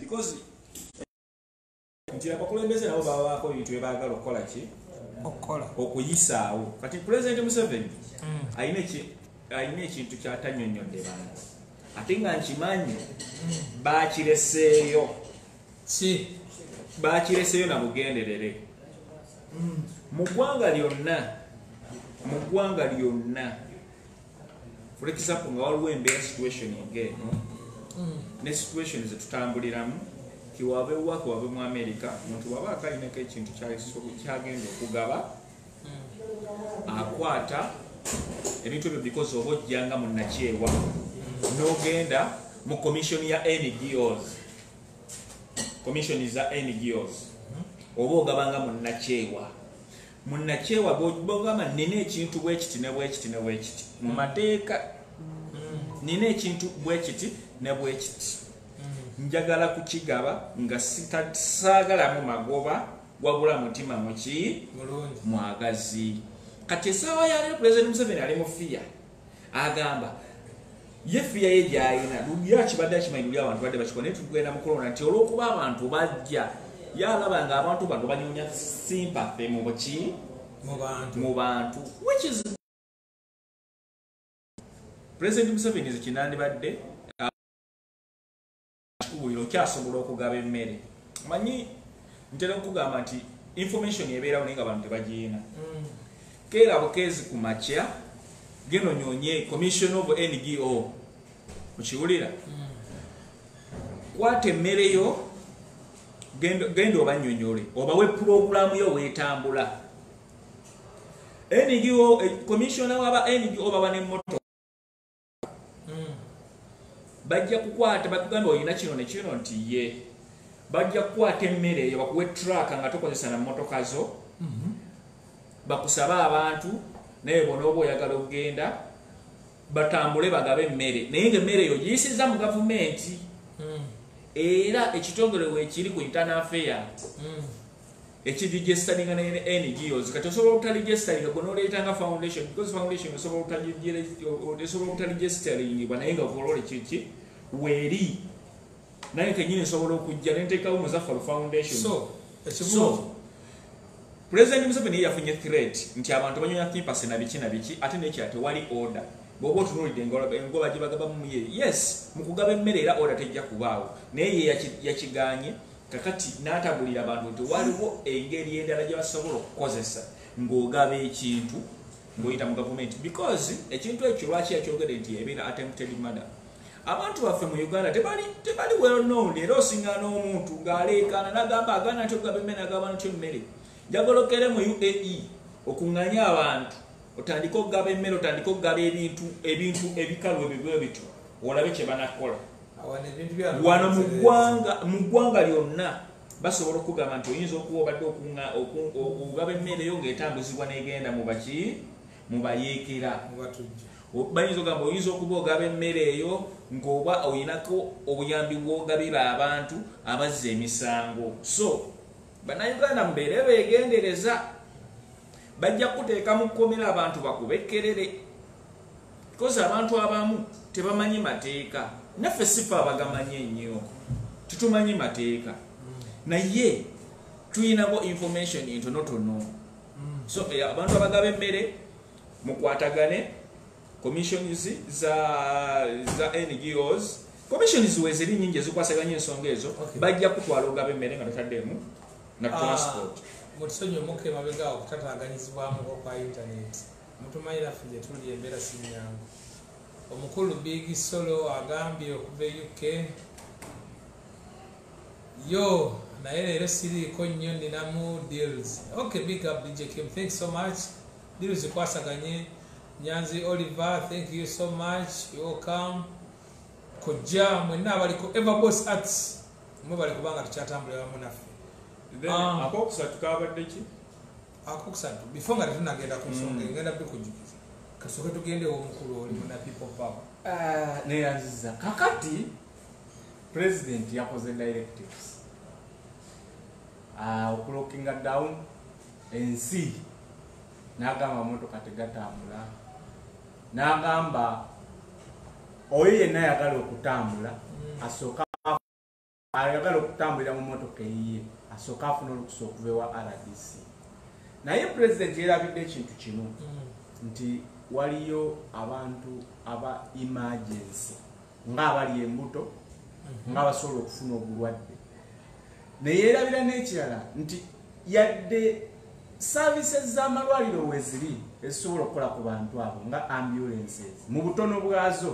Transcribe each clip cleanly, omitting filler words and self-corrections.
because nti abakulembeze nabo babaako ebintu bye baagala okukola ki okuyisaawo. Kati President Museveni alina ekintu ky'atannyonnyodde bantu ate nga nkimanyi baakireseeyo na bugenderere mu ggwanga lyonna for example nga waliwo embeera situation ng'eno ne situation zetutambuliramu kiwabewa mu America omuntu waba akalinako ekintu kyagenda okugaba akwata ebintu ebyo because oba ojjanga munnakyewa n'ogenda mu commission ya NGOs oba ogabanga munnakyewa bwogamba nina ekintu bwekiti ne bwekiti mu mateeka nina ekintu bwekiti ne bwekiti njagala kukigaba nga saagalamu magoba wabula mutima mwagazi. Kati essaawa yaleero President Museveni ali mu fiya agamba ye fiya ye gy'alina yakibadde akimanyi luli abantu badde bakikola naye tugenda mu kulonda nti olw'okuba abantu bajja yalaba nga abantu bano banyonya sympathy mu bantu which is President Museveni kinandibadde kyasobola okugaba emmere. Manyi ntera okugamba nti information ebeerawo naye nga abantu tebagiina. Keera bukeezi ku makya geno nyonye Commission of NGO mukiwulira kwata emmere yo genda obanyonyole obawe puroguramu yo weetambula. NGO commissioner waba NGO baba n'emmotoka bajja kukwata bakugamba olina kino ne kino nti ye bajja kukwata emmere eyo bakuwe truck nga tokozesa na mmotoka zo bakusaba abantu naye bona oba oyagala okugenda batambule bagabe emmere naye ng'emmere eyo giyisiza mu gavumenti era ekitongole weekiri ku internal affair ekidigestalinga ne NGOs kati osobola obutaligestalinga gwe n'oleetanga foundation because foundation osobola obutaligestalinga naye nga okolole kiki weeri naye kenyini esobola okujja nenteekawo Muzaffar Foundation. So President Museveni yafunye threat nti abantu banyonya kimpasi na biki ate nekira tewali order. Bw'oba otunuulidde engoba gye bagabamu ye yes mu kugaba emmere era order tejja kubaawo naye ye yakiganye kakati n'atabulira abantu nti waliwo engeri endala gye basobola okukozesa ng'ogaba ekintu ng'oyita mu gavumenti because ekintu ekyo lwaki yakyogedde nti ebeera attempted murder. Abantu baffe mu Uganda tebali well known era osinga n'omuntu ng'aleekaana n'agamba agaana nti okugaba emmere agaba ntyo emmere jagolokere mu UAE okuŋŋanya abantu otandika okugaba emmere otandika okugaba ebintu ebikalu ebyo bityo olabe kye banakola wano mu ggwanga lyonna basobola okugamba nti oyinza okuba obadde okugaba emmere eyo ng'etambuzibwa n'egenda mu bayeekera bayinza okugamba oyinza okuba ogaba emmere eyo ng'oba oyinako obuyambi bw'ogabira abantu abazza emisango. So bannayuganda mubeere beegendereza bajja kuteeka mu kkomera abantu bakubekkerere because abantu abamu tebamanyi mateeka naffe sife abagamanyi ennyo tutumanyi mateeka naye tuyinako information entonotono. So abantu abagaba emmere mukwatagane commissions za NGOs commissions weziri nyingi ezikwasaganya ensonga ezo bajja kutwala ogaba emmere nga totaddemu na transport. Mutusonyi omuke mabega okutataganyizibwamu kwa internet mutumayira fije tuli embeera si nyangu. Omukulu Big Solo agambye okuva UK yo naye leero siriiko nnyo ninamu deals. Okay, big up DJ Kim, thanks so much. Deals kwasaganye Nyanzi Oliver, thank you so much. You welcome. Kujja mwenna abaliko Everboss Arts mwe bali kubanga tukyatambulira wamu naffe. Akokusatu kabadde ki? Akokusatu before nga tunagenda ku nsonga ngenda bikujukiza kasooke tugende omukulu oli muna people power. Neyanziza kakati president yakoze directives okulookinga down ensi n'agamba motoka tegatambula n'agamba oyo yenna ayagala okutambula asooka ayagala okutambulira mu motoka eyiye asooka afuna olukusa okuva ewa RDC naye pulezidenti yeerabidde ekintu kimu nti waliyo abantu aba emergency ng'abali embuto ng'abasobola okufuna obulwadde neyeerabira n'ekirala nti yadde services z'amalwaliro weziri ezisobola okukola ku bantu abo nga ambulances mu butono bwazo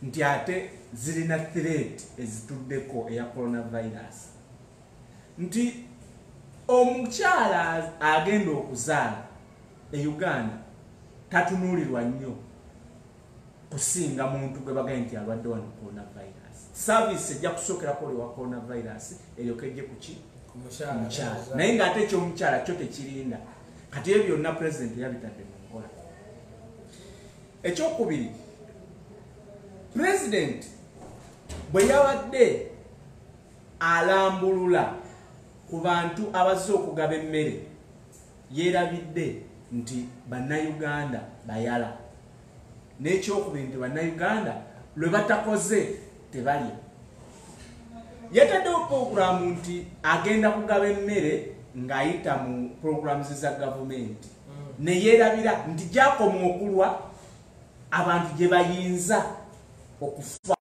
nti ate zirina threat ezituddeko eya coronavirus nti omukyala agenda okuzaala e Uganda tatunuulirwa nnyo kusinga muntu gwe bagaye nti alwadde wano coronavirus service ejja kusookerako oli wa coronavirus eryoka ejje kuki omukyala naye ng'ate ekyomukyala kyo tekirinda kati ebyo byonna pulezidenti yabitadde mu nkola ekyokubiri pulezidenti bwe yabadde alambulula ku bantu abazze okugaba emmere yeerabidde nti bannayuganda bayala n'ekyokubiri nti bannayuganda lwe batakoze tebalya yataddewo puroguramu nti agenda kugaba emmere ng'ayita mu programs za gavumenti neyeerabira nti gyakoma okulwa abantu gye bayinza okufa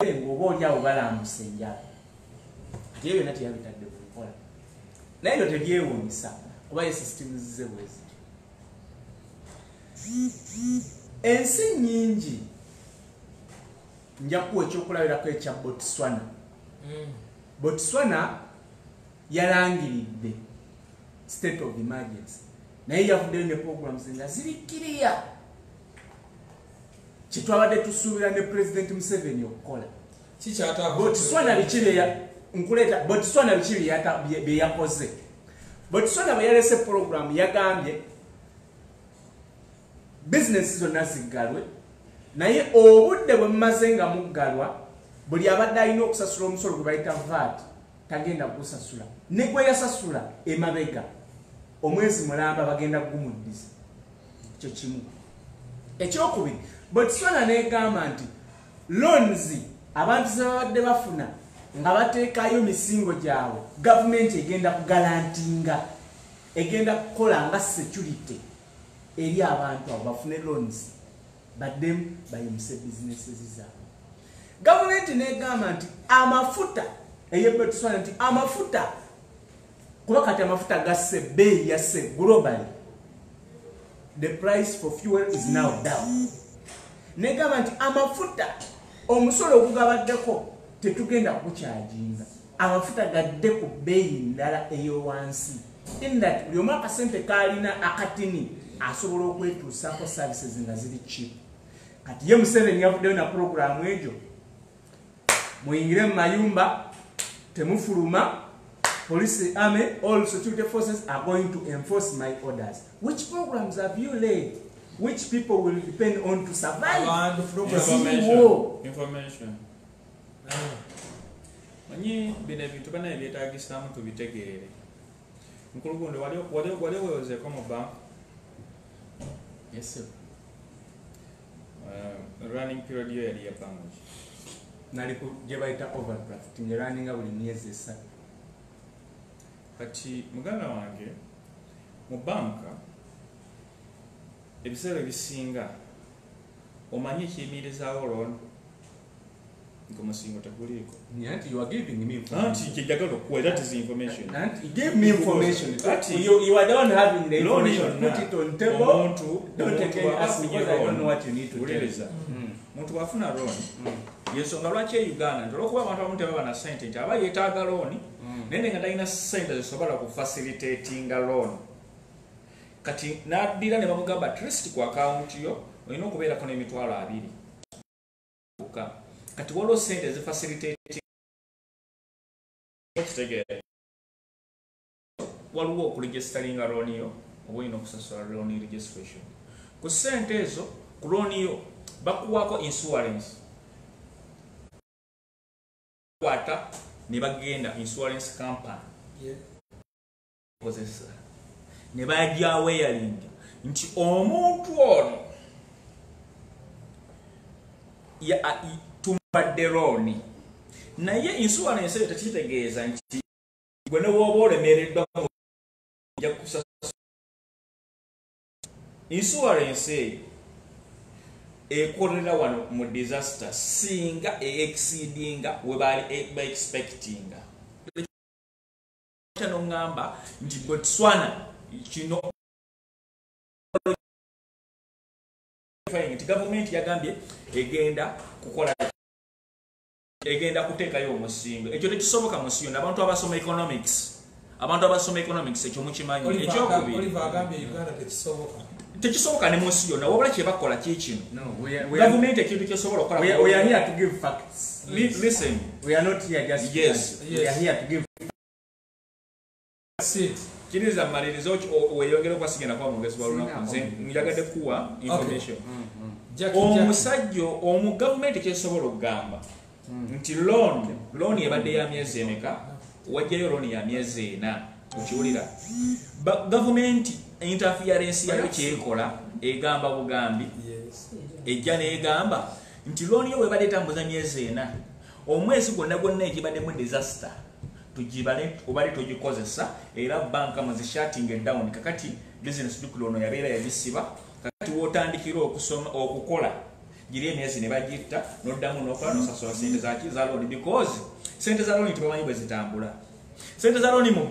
ng'oba oli awo balambuse enjala ati ebyo byonna teyabitadde ku nkola naye ebyo tebyewuunyisa kuba ye sisitimu zize bweziti ensi nnyingi nja kuwa ekyokulabirako ekya Botswana Botswana yalangiridde state of emergency naye yavuddeyo ne programs nga zirikkiriya kitwabadde tusuubira ne President Museveni okukola Botswana biki bye yakoze Botswana bwe yalese program yagambye business zonna ziggalwe naye obudde bwe mumaze nga muggalwa buli abadde alina okusasula omusolo gwe bayita VAT tagenda kugusasula ne gwe yasasula emabega omwezi mulamba bagenda kugumuddiza ekyo kimu ekyokubiri Botswana negamba nti loans abantu ze babadde bafuna nga bateekayo misingo gyabwe gavumenti egenda kugalantinga egenda kukola nga security eri abantu abo bafune loans baddemu bayimuse businesses zaabwe gavumenti negamba nti amafuta ey'Botswana nti amafuta kuba kati amafuta gasse bbeeyi yasse globally the price for fuel is now down negamba nti amafuta omusolo ogugabaddeko tetugenda kukyajinga amafuta gadde ku bbeeyi ndala ey'owansi in that buli omu akasente kalina akatini asobola okwetuusako services nga ziri cheap kati ye Museveni yavuddeyo na programu egyo muyingire mu mayumba temufuluma police army all security forces are going to enforce my orders which programs have you laid which people will depend on to survive information manyi bino ebintu banaye byetaagisamu tubitegeere nkulugunde wali wewozeeko mu bank yes sir running period yo yali yapanguki nali gye bayita overdraft ngeraninga buli myezi 3 kati muganda wange mu banka ebiseera ebisinga omanyi ekiyimirizaawo loan ng'omusingo teguliiko nti you are giving me information kijagala okuwa that is information you give me information you are the one having the information put it on table don't ask me because I don't know what you need to tell muntu wafuna loan yensonga lwaki e Uganda nti olwokuba abantu abamu tebaba na sente nti aba yeetaaga loan naye nga talina sente zisobola kufacilitatinga loan kati n'addira ne bamugamba at least ku account yo olina okubeerako n'emitwalo 2 kati waliwo sente zifacilitating okitegeera waliwo okuregisteringa loan yo oba olina okusasula loan registration ku sente ezo ku loan yo bakuwaako insurance kwata ne bagenda insurance company kozesa ne bajjawo eyalinga nti omuntu ono tumbadde loan naye insurance eyo tekitegeeza nti gwe ne woba olemereddwa ojja kusasula. Insurance eyo ekolera wano mu disaster singa exceedinga we bali expectinga. Kino ngamba nti Botswana kino nti government yagambye egenda kuteekayo omusingo. Ekyo tekisoboka mu nsi yonna. Abantu abasoma economics ekyo mukimanyi. Ekyokubiri tekisoboka ne mu nsi yonna. Wabula kye bakola kikino. Government ekintu kyesobola okukola. We are here to give facts. Listen. We are not here just yes. We are here to give Kiriza malirizo weyongera kwasigenda kwa mugezi wa lunaku nze njagadde kuwa information. Omusajja omu government kyesobola okugamba nti loan ebadde ya myezi emeka wajjayo loan ya myezi 4 ukiwulira. Government interference yayo kyekola egamba bugambi ejja neegamba nti loan yo webadde etambuza myezi 4 omwezi gwonna ekibadde mu disaster tujibale obali tojikozesa era banka mazishating down kakati business dukulono yabeera yabisiba kakati wotandikira okusoma okukola giri emyezi ne bagitta noddamu nokola nosasula sente zaki za loan because sente za loan tubamanyi bwe zitambula. Sente za loan mu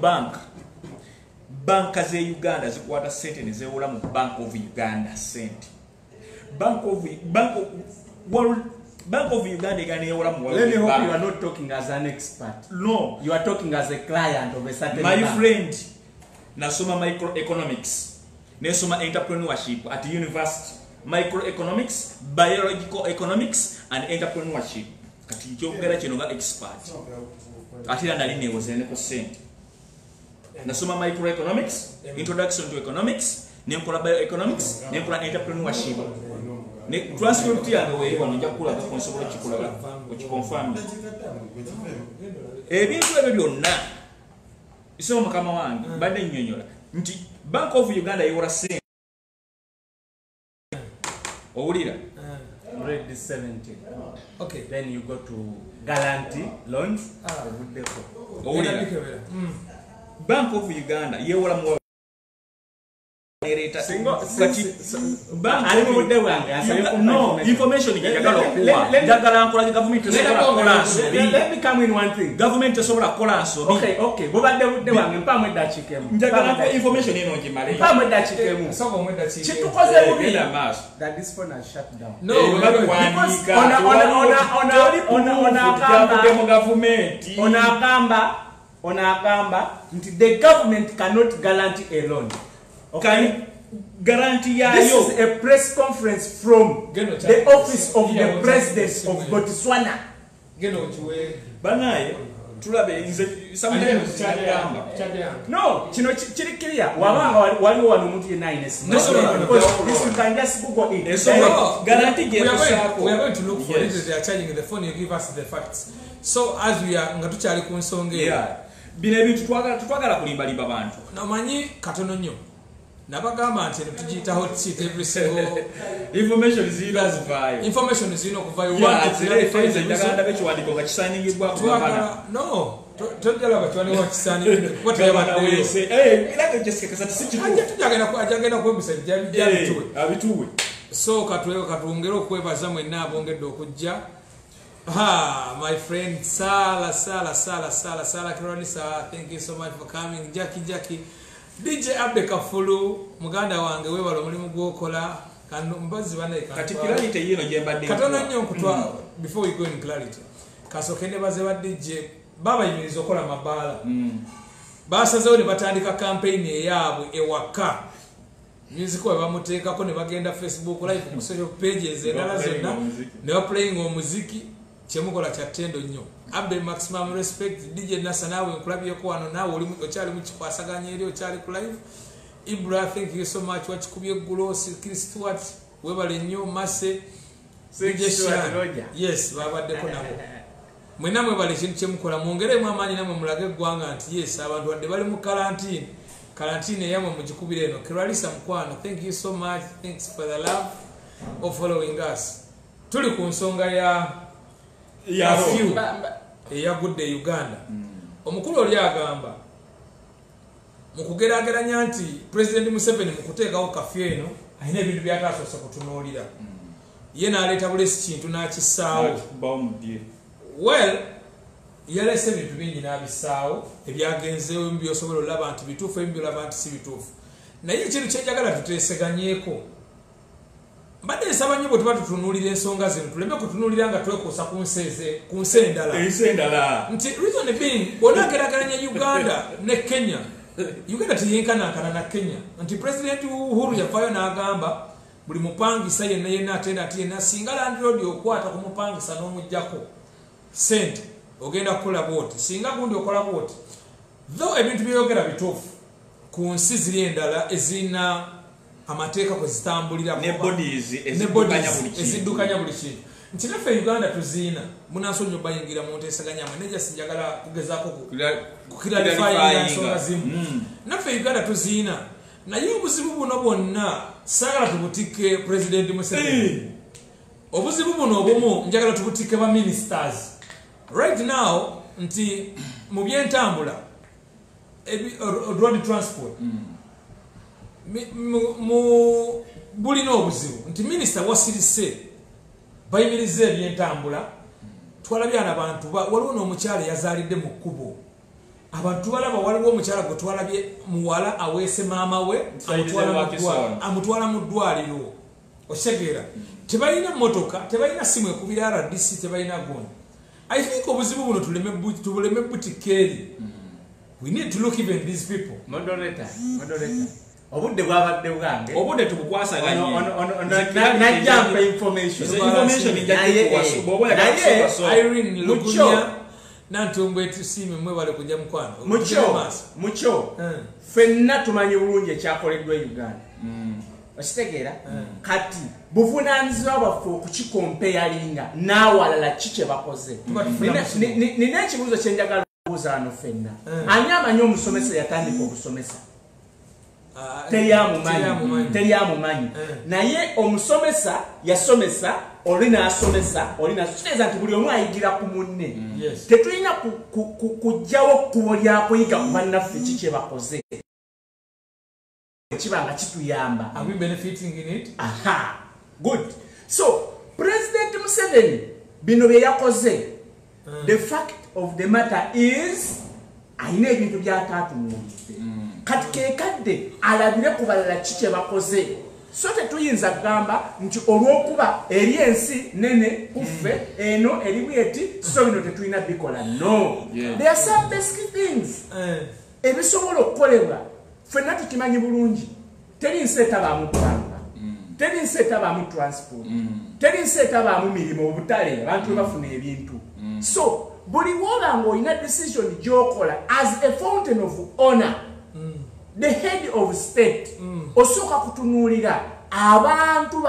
banka ze Uganda zikwata sente ne zewola mu Bank of Uganda sente. Bank of Uganda egane yewola mu Let me hope you are not talking as an expert. No. You are talking as a client of a certain My bank. friend, nasoma microeconomics. Nesoma entrepreneurship at university. Microeconomics, biological economics and entrepreneurship. Kati kyogera kino nga expert. Atira ndali newoze ko sente. Nasoma microeconomics, introduction to economics, nenkola bioeconomics, nenkola entrepreneurship. Ne transcript yange we wano njakula ko nsobola kikulaga okikonfirm. Ebintu ebyo byonna iso mukama wange badde nnyonnyola nti Bank of Uganda yewola sente. Owulira? Read the 70. Okay. Then you go to guarantee loans. Owulira? Bank of Uganda yewola mu information government let me come in one thing. Government sobola kola nsobi. Okay. Bobadde budde wange mpamwe dachikemu. Njagala information eno ngimale. Mpamwe dachikemu. Soko mwe dachikemu. Chitukoze bubi. That this phone has shut down. No, ona agamba nti the government cannot guarantee a loan. Okay. Guarantee yayo. This is a press conference from the office of the president of Botswana. Banaye tulabe nze sometimes chagamba. No, kino kiri clear. Wabanga waliwo wano omuntu yenna ayina esimu. This you can just Google it. So guarantee we are going to look for it. They are charging in the phone. You give us the facts. So as we are ngatuchali ku nsonga. Yeah. Bino ebintu twagala kulimbalimba bantu. Namanyi katono nnyo. Nabagamba nti tujiyita hot seat every single information zira zivayo. Information zino kuvayo. Ndaganda bekiwandiko nga kisaningibwa ku bana. No. Tojala batwani wa kisani what yabana wese ilaka Jessica kasati sikitu ajagenda kwebisa jabi tuwe abituwe. So katwongera okwebaza mwenna abongedde okujja. My friend Sala Kironisa, thank you so much for coming. Jackie DJ Abde Kafulu muganda wange webala omulimu gwokola kanu mbazi bana kati clarity yino jembadde katona nnyo nkutwa before we go in clarity kasokende baze ba DJ baba yimiriza okola mabala basazewo ne batandika campaign eyabwe ewaka music we bamuteekako ne bagenda Facebook live ku social pages endala zonna ne playing omuziki kyemukola kya ttendo nnyo. Abdel maximum respect. DJ Nasa nawe nkulabyeko wano nawe oli okyali mu kikwasaganya eri okyali ku live. Ibra, thank you so much. Wachikubye Gulosi Christwat webale nnyo Mase yes babaddeko nabo. Mwena mwebale kintu kyemukola mwongeremu amaanyi namwe mulage eggwanga nti yes abantu badde bali mu karantine yamwe mugikubire eno. Kiralisa Mukwano, thank you so much. Thanks for the love of following us. Tuli ku nsonga ya eyagudde e Uganda omukulu oli agamba mu kugerageranya nti President Museveni mu kuteekawo kafyu eno alina ebintu byatasoose kutunuulira ye n'aleeta bulesi kintu n'akissaawo well yalese ebintu bingi n'abissaawo ebyagenzeewo ebimu byosobola olaba nti bituufu ebimu byolaba nti si bituufu naye ekintu kyenjagala tuteeseganyeeko mbadde nsaba nnyo bwe tuba tutunuulira ensonga zino tuleme kutunuulira nga twekuusa ku nsi endala nti reason being bw'onaageraageranya Uganda ne Kenya Uganda teyenkanankana na Kenya nti President Uhuru yavaayo n'agamba buli mupangisa yenna ate yenna singa Land Road okwata ku mupangisa n'omuggyako sente ogenda kukola bwoti singa gundi okola bwoti though ebintu byeyogera bituufu ku nsi ziri endala ezina amateeka kwe zitambulira ne bodies eziddukanya buli kintu nti naffe Uganda tuziina munansonyi bayingira mu nteesaganya maneja sinjagala kugezaako kukiralifayinga nsonga zimu naffe Uganda tuziina naye obuzibu buno bwonna saagala tubutike President Museveni obuzibu buno obumu njagala tubutike ba ministers right now nti mu byentambula road transport mu bulina obuzibu nti minister wasirise bayimirize ebyentambula twalabye abantu waliwo n'omukyala yazaalidde mu kkubo abantu balaba waliwo omukyala gwe twalabye muwala aweese maama we amutwala mu ddwaliro osegeera tebalina motoka tebalina simu ekubira RDC tebalina goni I think obuzibu buno tuleme butikeeri we need to look even these people moderator obudde bwabadde bwange obudde tubukwasaganye najjampa information Irene Lugunya nantumbwe tusime mwebale kujja mukwano mucho fenna tumanyi bulungi ekyakoleddwa Uganda okitegeera kati buvunaanyizibwa bwaffe okukikompeyalinga n'awalala kikye bakoze nina ekibuuzo kyenjagala okubuuza wano fenna ani amanyi omusomesa yatandika obusomesa teryamumanyi naye omusomesa yasomesa oli n'asomesa kitegeeza nti buli omu ayigira ku munne tetulina kujjawo kkubo lyakuyiga ku bannaffe kikye bakoze kibanga kituyamba are we benefiting in it good so President Museveni bino bye yakoze the fact of the matter is ayina ebintu byataatunuulidde kati keekadde alabire ku balala kikye bakoze so tetuyinza kugamba nti olw'okuba eri ensi nene kuffe eno eri bweti so bino tetulina bikola no there are some basic things ebisobola okukolebwa ffenna tukimanyi bulungi teri nsi etabaamu bbanga teri nsi etabaamu transport teri nsi etabaamu mirimu obutale abantu we bafuna ebintu so buli woba ng'olina decision gy'okola as a fountain of honor the head of state osooka kutunuulira abantu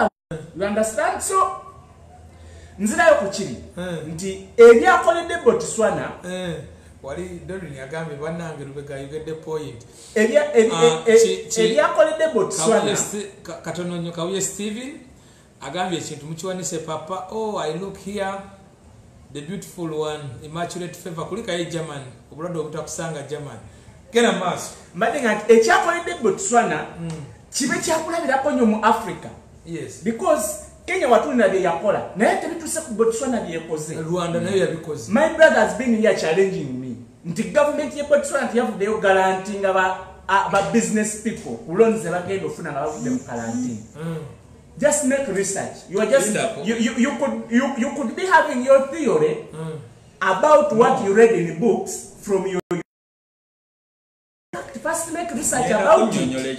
you understand so nzirayo ku kiri nti ebyakoledde Botswana wali Dorin yagambye bannange Lubega yogedde point ebyakoledde Botswana katononyo Kawuye Steven agambye ekintu mukiwanise papa I look here the beautiful one immaculate favor kulika ye German obulwadde obutakusanga German gena maaso mbadde nga ekyakoledde Botswana kibe kyakulabirako nnyo mu Africa because Kenya watulina bye yakola naye tebituuse ku Botswana byekoze Rwanda nayo yabikoze my brother has been here challenging me nti government ye Botswana tiyavuddeyo guaranteeing ba business people loans ze bagenda ofuna nga bavudde mu quarantine just make research you are just you could be having your theory about what you read in books from your first make research about it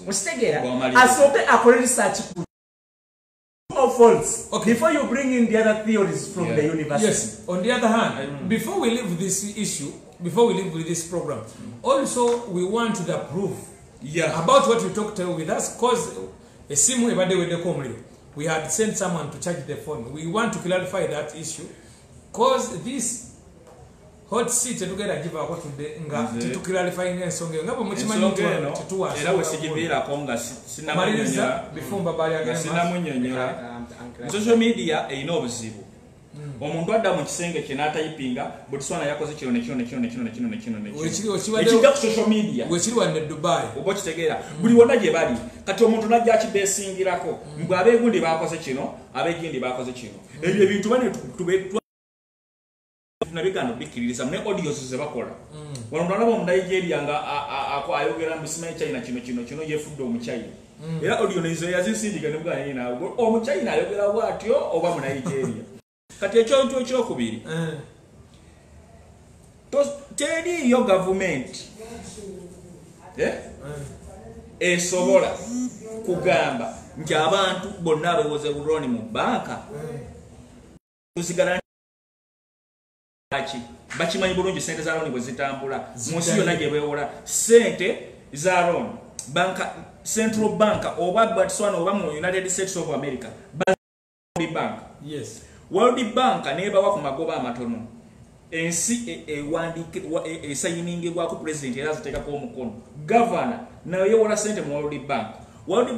mustegeera asooke akole research or false before you bring in the other theories from the university. Yes, on the other hand, before we leave this issue, before we leave with this program, also we want the proof about what you talked with us because we had sent someone to charge the phone. We want to clarify that issue because this hot seat together give our today to clarify ensonga ngabo mukimanyi tuwa era wesigibira konga before babali agamba social media ino obuzibu omuntu adda mu kisenge kye n'atayipinga Botswana yakoze kino nekino Wekiri ekijja ku social media wekiri wanne Dubai oba kitegeera buli wonna gye bali kati omuntu najja akibeesingirako mbwe abeegundi bakoze kino abeegindi bakoze kino ebyo ebintu bane nabigano bikiririza ne audios ze bakola wano ndalaba mu Nigeria nga ayogera mu China kino yefudde omuchina era audio nezo yazisindika ne bwana yina omuchina ayogera bwatyo oba mu Nigeria kati ekyo kyokubiri teri yo government esobola kugamba nti abantu bonna abewoze buloni mu banka tusigala bakimanyi bulungi sente za loan bwe zitambula munsi yonna gye beewola sente za loan banka central bank oba Botswana oba mu United States of America World Bank yes World Bank nebawa ku magoba amatono ensi esayiningibwako president era ziteekako omukono governor naye yeewola sente mu World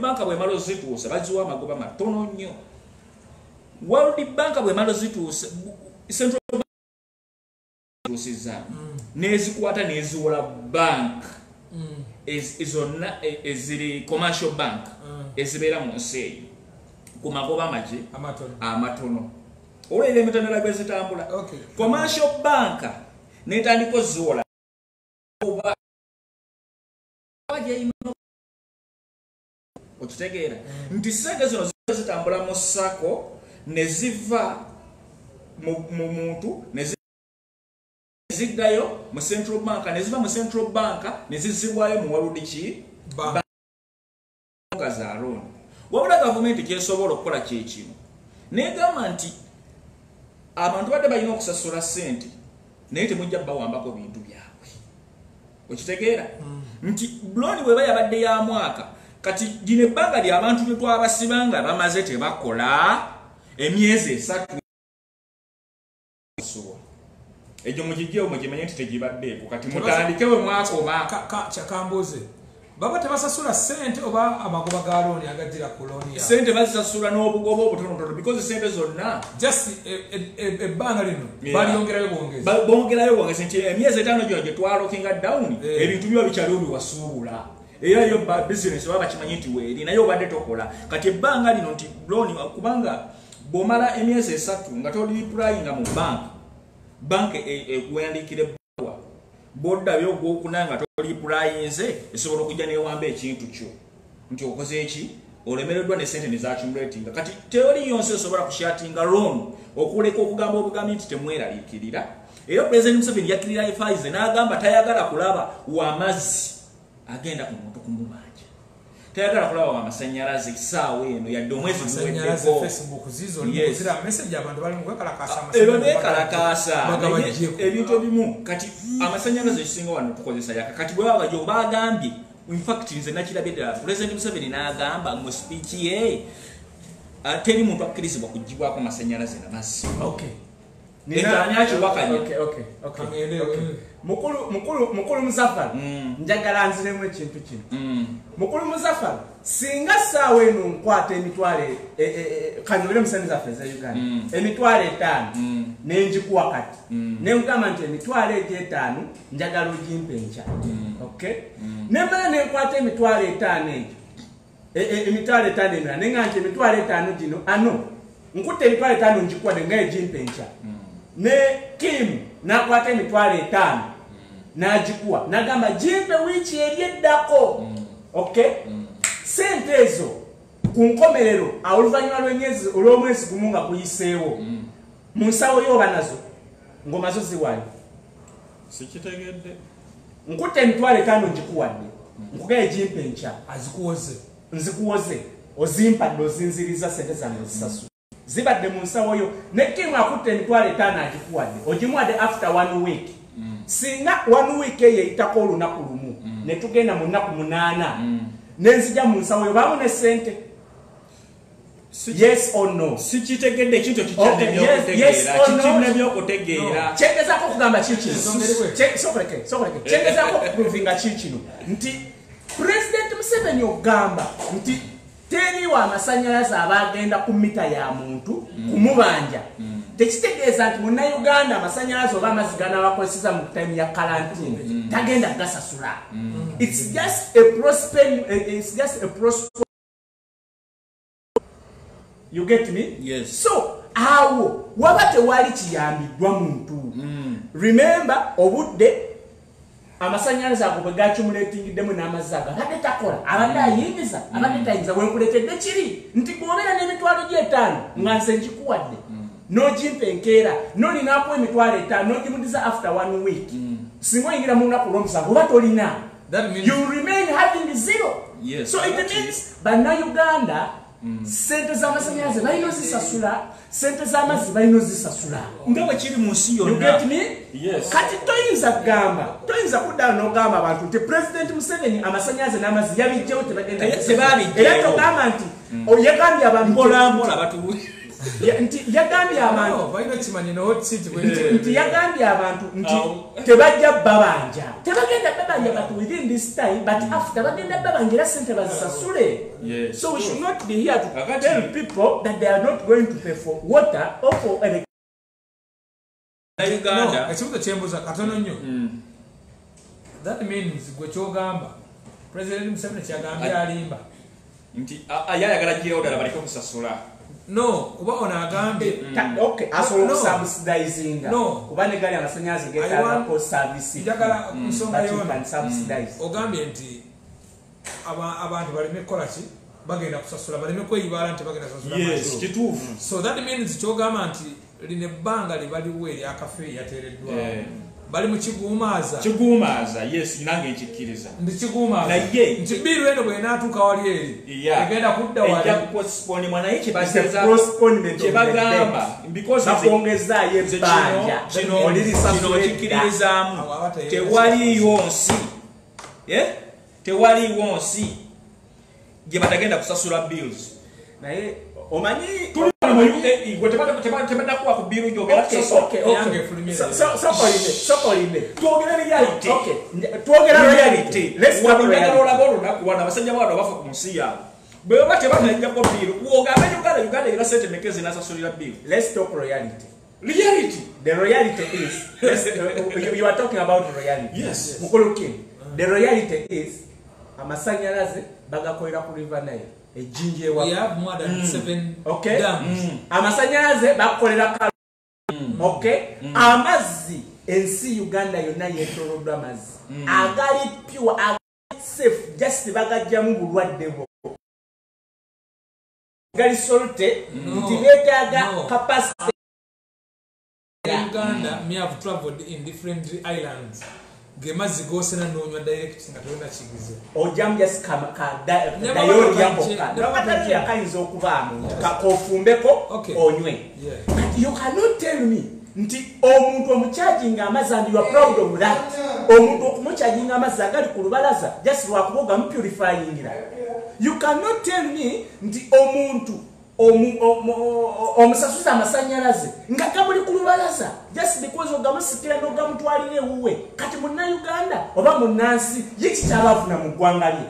Bank bwe malo zituusa baziwa amagoba matono nnyo World Bank bwe malo zituusa central nezikwata neziwola bank zonna eziri commercial bank ezibeera mu nsi eyo ku magoba amagi amatono olwera emitendera gwe zitambula commercial bank netandika ziwola okitegeera nti sente zino zitambula mu sako ne ziva mu muntu ziddayo mu central bank neziva mu central bank nezizibwayo mu World Bank za loan wabula government kyesobola okukola kyekino negamba nti abantu badde balina okusasula sente naye temujja bawambako bintu byabwe okitegeera nti loan bweba yabadde ya mwaka kati gino ebbanga ly'abantu bye twabasibanga bamaze tebakola emyezi 3 ejo mujijjewo mujimanye nti tegibaddeeko kati mutandikewe mwakoma kyakambuuze baba tebasasula sente oba amagoba ga looni agadira ku looni ya sente bazisasula n'obugoba obutonotono because sente zonna just ebbanga lino baliyongerayo bwongeza nti emyezi 5 gyo gye twalokinga down ebintu byo bikyaliwo biwasuubula era yo business baba kimanyi nti weeri naye obadde tokola kati ebbanga lino nti looni kubanga bw'omala emyezi 3 nga tolipurayinga mu bank ekuwandiikire bbaluwa bw'oddabyo ogwokuna nga tolipurayinze esobola okujja neewamba ekintu kyo nti okoze eki olemereddwa ne sente nezaccumulatinga kati teori yonse esobola kushatinga loan okuleka okugamba obugambi nti temweraliikirira era President Museveni yakkirira Pfizer n'agamba tayagala kulaba w'amazzi agenda ku muntu kumubanja tayagala kulaba w'amasannyalaze kisaawa eno yadde omwezi guweddeko Facebook zizo zira message abantu bali mu kwekalakaasa bekalakaasa ebintu ebimu kati amasannyalaze ekisinga wano tukozesa yaka kati bwe baba gyo bagambye in fact nze nakirabye ddala President Museveni n'agamba mu speech ye teri muntu akkirizibwa kugibwako amasannyalaze n'amazzi mukulu Muzaffar njagala nziremu ekintu kino mukulu Muzaffar singa ssaawa eno nkwata emitwale kanyobere musani zaffe eza Uganda emitwale 5 nenjikuwa kati nenkugamba nti emitwale egyo 5 njagala ogimpe enkya nemmala nenkwata emitwale 5 egyo emitwale 5 emira nenga nti emitwale 5 gino ano nkutta emitwale 5 njikuwadde nga egimpe enkya ne Kim nakwata emitwale 5 najikuwa nagamba jimpe wiiki eri eddako sente ezo ku nkomerero oluvannyuma lw'emyezi olw'omwezi gumu nga kuyiseewo mu nsawo yo banazo ngomazo ziwayo sikitegedde nkutta emitwale 5 njikuwadde nkugaye jimpe enkya nzikuwoze ozimpadde ozinziriza sente zange ozisasula zibadde mu nsawo yo ne Kim akutte emitwale 5 agikuwadde ogimuwadde after 1 week singa 1 week eyo eyitako olunaku lumu ne tugenda mu nnaku 8 nenzija mu nsawo yo bamu ne sente yes or no sikitegedde ekintu kikyadde byokutegeera kyengezaako okugamba kikino kyengezaako okuprovinga kikino nti President Museveni ogamba nti teriwa amasannyalaze abagenda ku mita ya muntu kumubanja tekitegeeza nti munnayuganda amasanyalaze oba amazzi ganabakozesa mu time ya quarantine tagenda gasasula. It's just a prosper. You get me? Yes. So awo waba tewali kiyambiddwa muntu. Remember obudde amasanyalaze ago bwe gacumulatingiddemu n'amazzi ago abadde takola abadde ayingiza abadde tayingiza bwenkuletedde kiri nti gwobeera n'emitwalo gy'etaano nga nse nkikuwadde n'ogimpa enkeera n'olinaako emitwalo etaano n'ogimudiza after 1 week singa oyingira mu lunaku lw'omusanvu oba tolina you remain having zero. Yes, so it means bannayuganda sente z'amasanyalaze balina ozisasula sente z'amazzi balina ozisasula nga bwe kiri mu nsi you get me? Yes. Kati toyinza kuddayo n'ogamba abantu nti President Museveni amasanyalaze n'amazzi yabijjawo tebagenda era togamba nti yagambye abantu mpolampola batuwe nti yagambye abantu balina kimanyi n'otiti nti yagambye abantu nti tebajja babanja tebagenda babanja but within this time but after bagenda babanja era sente bazisasule. Yes. So we should not be here to tell people that they are not going to pay for water or for electricity. Uganda ekibuzo kyembuza katono nnyo. That means gwe kyogamba President Museveni kyagambye alimba nti ayagala gira odala baliko kusasula. No, kuba onagambye Okay, asobola subsidizinga kuba ne gali amasanyalaze getaaga ko service njagala kusonga yona subsidize. Ogambye nti abantu baleme kukola ki bagenda kusasula baleme kweyibala nti bagenda kusasula. Yes, kituufu. So that means kyogamba nti line ebbanga libaliwo eri akafe yateereddwa bali mu kiguumaaza yes nange nkikkiriza ndi kiguumaaza naye nti biiru eno bwenaatuuka wali eri egenda kudda wali postpone mwanaye kyebagamba bakongezaayo ebbanja olirisasulakikkiririzaamu tewaliiwo nsi gye batagenda kusasula bills naye omanyi tebadakuwa ku biiru sokolinde twogera reality olaba olunaku wano abasajja bawano bafa ku nsi yaabwe bwe baba tebanajjako biiru wogambe uganda era sente meke zinasasulira biiru. Let's talk reality. The reality is you are talking about reality. Yes. Mukuluki. The reality is amasanyalaze bagakolera ku River Nile. We have more than 7 dams. Amasanyalaze bakolera okay. Amazzi ensi Uganda yonna yetoloddwa amazzi agali pure agali safe just bagajjamu bulwadde bwo gali solte nti beetaaga capacity. Uganda may have traveled in different islands. Gemazzi gosena n'onywa direct nga tolina kigize. Ojam just dayori yako nakatali yakayinza okubaamu kakofumbeko onywe. But you cannot tell me nti omuntu omucharging amazzi and you are proud of that. Omuntu okumucharging amazzi agali ku lubalaza just lwakuboga mupurifying ira. You cannot tell me nti omuntu omusasuza amasanyalaze nga gabuli ku lubalaza just because ogamusikira n'ogamutwalira ewuwe kati munnayuganda oba munnansi ye kikyabafuna mu ggwanga lye.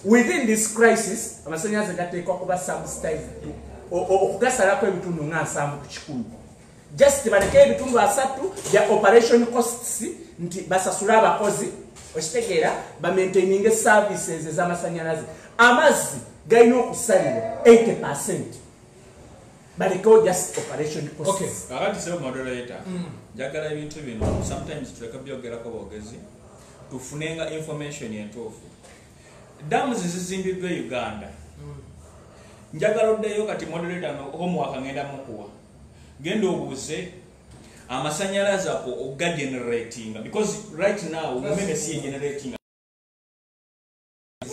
Within this crisis amasanyalaze gateekwa kuba subsidized okugasalako ebitundu nga 7 ku 100 just baleke ebitundu 3 bya operation costs nti basasula abakozi okitegeera bamaintaininge services ez'amasanyalaze. Amazzi galina okusalibwa 80% baleko just operation costs. Okay, kakati sebo moderator njagala ebintu bino sometimes tuleka byogerako bogezi tufunenga information entuufu. Dams zizimbiddwa Uganda njagala oddeyo kati moderator homework ngenda mukuwa genda obuuze amasanyalaze ako ogageneratinga because right now umeme si generating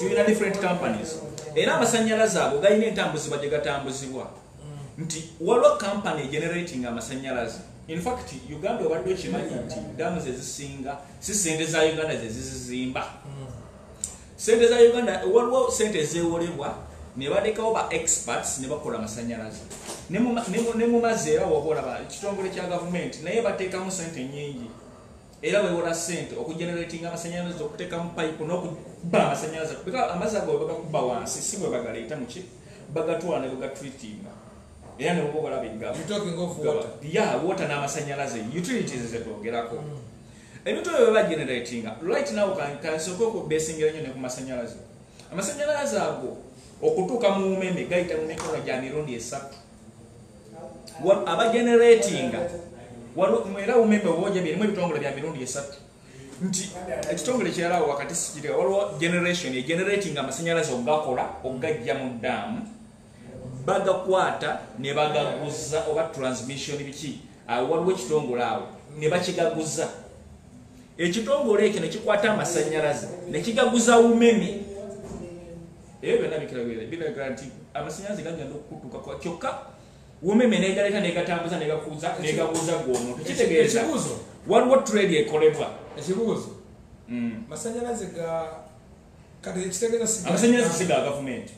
in different companies era amasanyalaze ago galina entambuzibwa gye gatambuzibwa nti waliwo company generating amasanyalaze. In fact Uganda obadde okimanyi nti dams ezisinga si sente za Uganda zezizimba. Sente za Uganda waliwo sente ezeewolebwa ne balekawo ba experts ne bakola amasanyalaze ne mu mazzi era woba olaba ekitongole kya gavumenti naye bateekamu sente nyingi era weewola sente okugeneratinga amasanyalaze okuteekamu pipe n'okuba amasanyalaze amazzi ago bagakuba wansi si bwe bagaleeta muki bagatwala ne bagatreatinga era ne bukola biga you talking of water water n'amasanyalaze utilities zetwogerako ebintu ebyo baba generating right now kansoko ku basing ennyo ne ku masanyalaze amasanyalaze ago okutuuka mu umeme gayita mu mikono gya mirundi esatu aba generating era umeme oboja birimu ebitongole bya mirundi esatu nti ekitongole kyalawo wakati sikiri waliwo generation generating amasanyalaze ogakola ogajja mu ddamu bagakwata ne bagaguza oba transmission biki waliwo ekitongole awo ne bakigaguza ekitongole ekyo ne kikwata amasanyalaze ne kigaguza umeme byonna biragira nti amasanyalaze gagenda okutuuka kwa kyokka umeme negaleta negatambuza negabuuza gwomuntu kitegeeza waliwo trade ekolebwa ekibuuzo masanyalaze ga kati ekitegeeza amasanyalaze siga gavumenti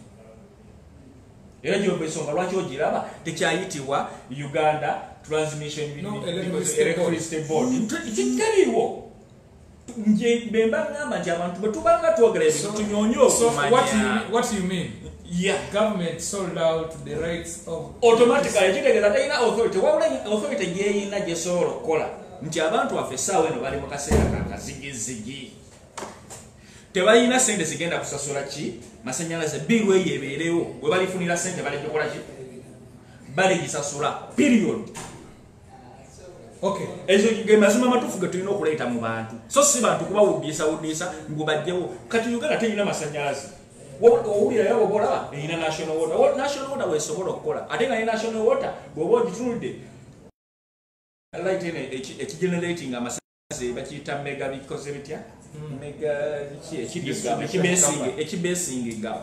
era gyobesonga lwaki ogiraba tekyayitibwa Uganda Transmission Electricity Board kikaliwo nje bemba ngamba nti abantu betubanga twogera ebintu tunyonyo okumanya what you mean yeah government sold out the rights of automatically kitegeeza tayina authority wabula authority gyeyina gyesobola okukola nti abantu baffe essaawa eno bali mu kaseera kakazigizigi tebalina sente zigenda kusasula ki masanyalaze biru eyo ebeerewo bwe balifunira sente baligikola ki baligisasula period. Okay. Ezo ge mazima matufu ge tulina okuleeta mu bantu so si bantu kuba wudisa ngo bajjewo kati Uganda teyina masanyalaze owulira yabo bola eyina national water wesobola okukola ate nga national water bw'oba ogitunudde ekigenerating amasanyalaze bakiyita mega bikoze bitya mega ekibesinga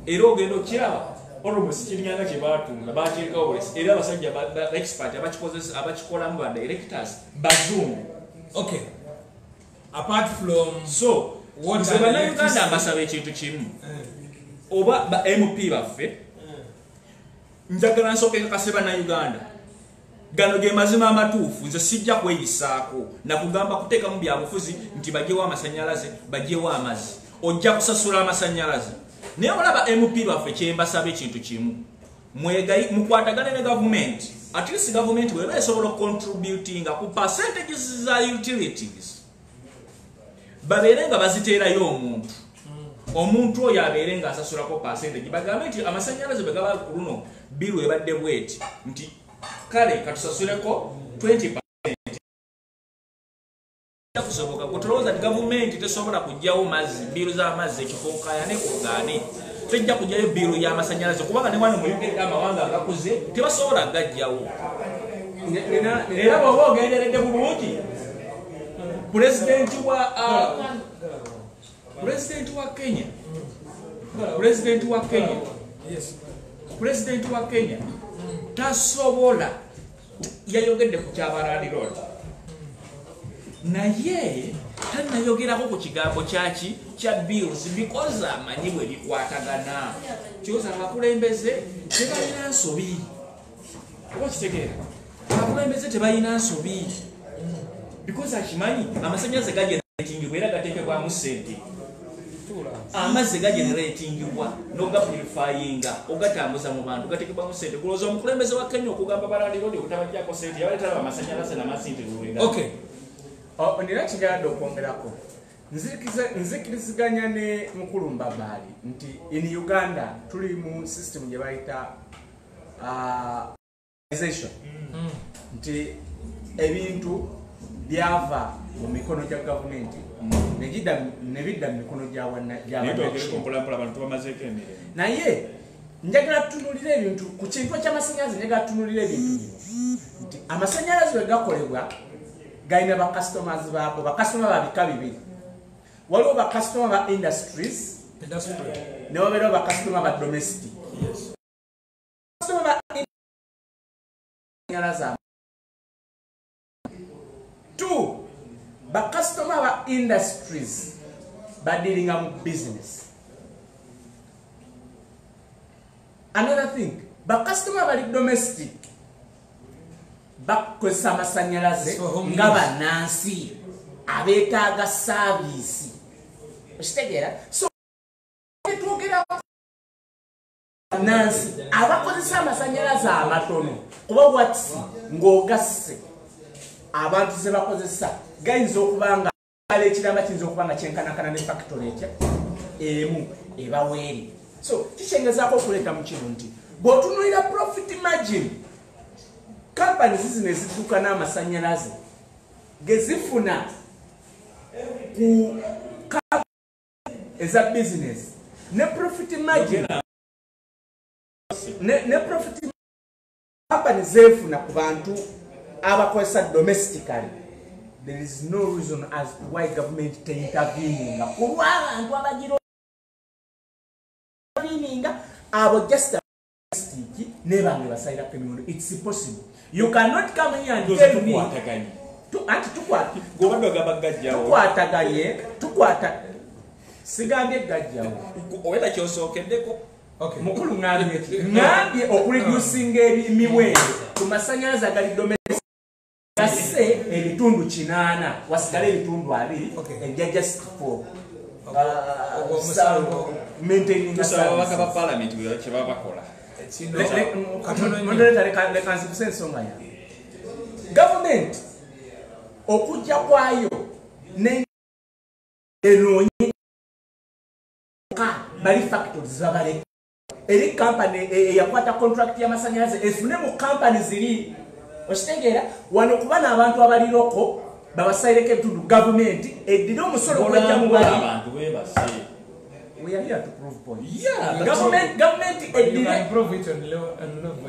era ogenda okiraba almost kiringana kyebatunga bakirekawo era abasajja expert abakikolamu ba directors bazungu. Okay, apart from so bannayuganda mbasaba ekintu kimu oba MP baffe njagala nsooke kakase bannayuganda gano ge mazima amatuufu nze sijja kweyisaako nakugamba kuteekamu byabufuzi nti bagyewo amasanyalaze bagyewo amazzi ojja kusasula amasanyalaze naye olaba MP baffe kyembasaba ekintu kimu mukwatagane ne gavumenti at least gavumenti weba esobola contributinga ku percentages za utilities babeere nga baziteerayo omuntu oyo abeere nga asasulako percentage bagambe nti amasanyalaze bwe gaba ku luno biru ebadde bweti nti kale katusasuleko 20% kusoboka kutolooza nti gavumenti tesobola kujjawo mazzi biru z'amazzi ekifookaayane kugaane tejja kujjayo biru y'amasanyalaze kubanga ne wano mu Uganda amawanga agakuze tebasobola gajjawo era bw'oba ogenderedde bulungi pulezidenti wa Kenya tasobola yayogedde ku kyabarani road naye tanayogerako ku kigambo kyaki kya bills because amanyi bwe bikwatagana kyoza abakulembeze tebalina nsobi oba kitegeera abakulembeze tebalina nsobi because akimanyi amasanyalaze gageneratingibwa era gateekebwamu ssente amazzi gageneratingibwa n'ogapurifayinga ogatambuza mu bantu gateekebwamu ssente kulowooza omukulembeze wa Kenya okugamba balandirodi okutabajjako ssente yabaleetala amasanyalaze n'amazzi nti luwenga. Okay. Nina kigadde okwongerako nzikiriziganya ne mukulu Mbabaali nti in Uganda tuli mu system gye bayita organization nti ebintu byava mu mikono gya gavumenti ne bidda mu mikono naye njagala tutunulira ebintu ku kintu ky'amasanyalaze njagala tutunulira ebintu bino nti amasanyalaze bwe gakolebwa gaina ba customers babo ba customer ba bika bibiri waliwo ba customer ba industries ne waliwo ba customer ba domestic. Yes. Customer ba industries two ba customer ba industries ba dealing with business. Another thing ba customer ba domestic bakozesa amasanyalaze nga bannansi abeetaaga saaviisi okitegeera so twogera bannansi abakozesa amasanyalaze amatono kuba watsi ng'ogasse abantu ze bakozesa gayinza okuba nga ekiramba kiyinza okuba nga kyenkanakana ne factory etya emu ebaweeri. So kikyengezaako okuleeta mu kino nti bw'otunuulira profit margin companies zino ezidduka n'amasanyalaze gezifuna ku eza business ne profit margin ne profit companies zefuna ku bantu abakozesa domestically, there is no reason as to why government intervening kuba abantu abagiro abo just ne bange basaira kemimundo. It's impossible. You cannot come here and tell me tukwata sigambye gajjawo oweta kyosookeddeko. Okay. Mukulu ngambye okureducinga emiwendo ku masanyalaze agali domestic kase ebitundu 8 wasigala ebitundu 2 and just for maintaining the service of parliament kye babakola. Government okujja kwayo ne enonye bali factories babale eri company yakwata contract ya masanyalaze efune mu company ziri ositegeera wano kuba n'abantu abaliroko babasaireko ebitundu government eddira omusolo gwejja mu bali abantu bebase. We are here to prove points. Yeah,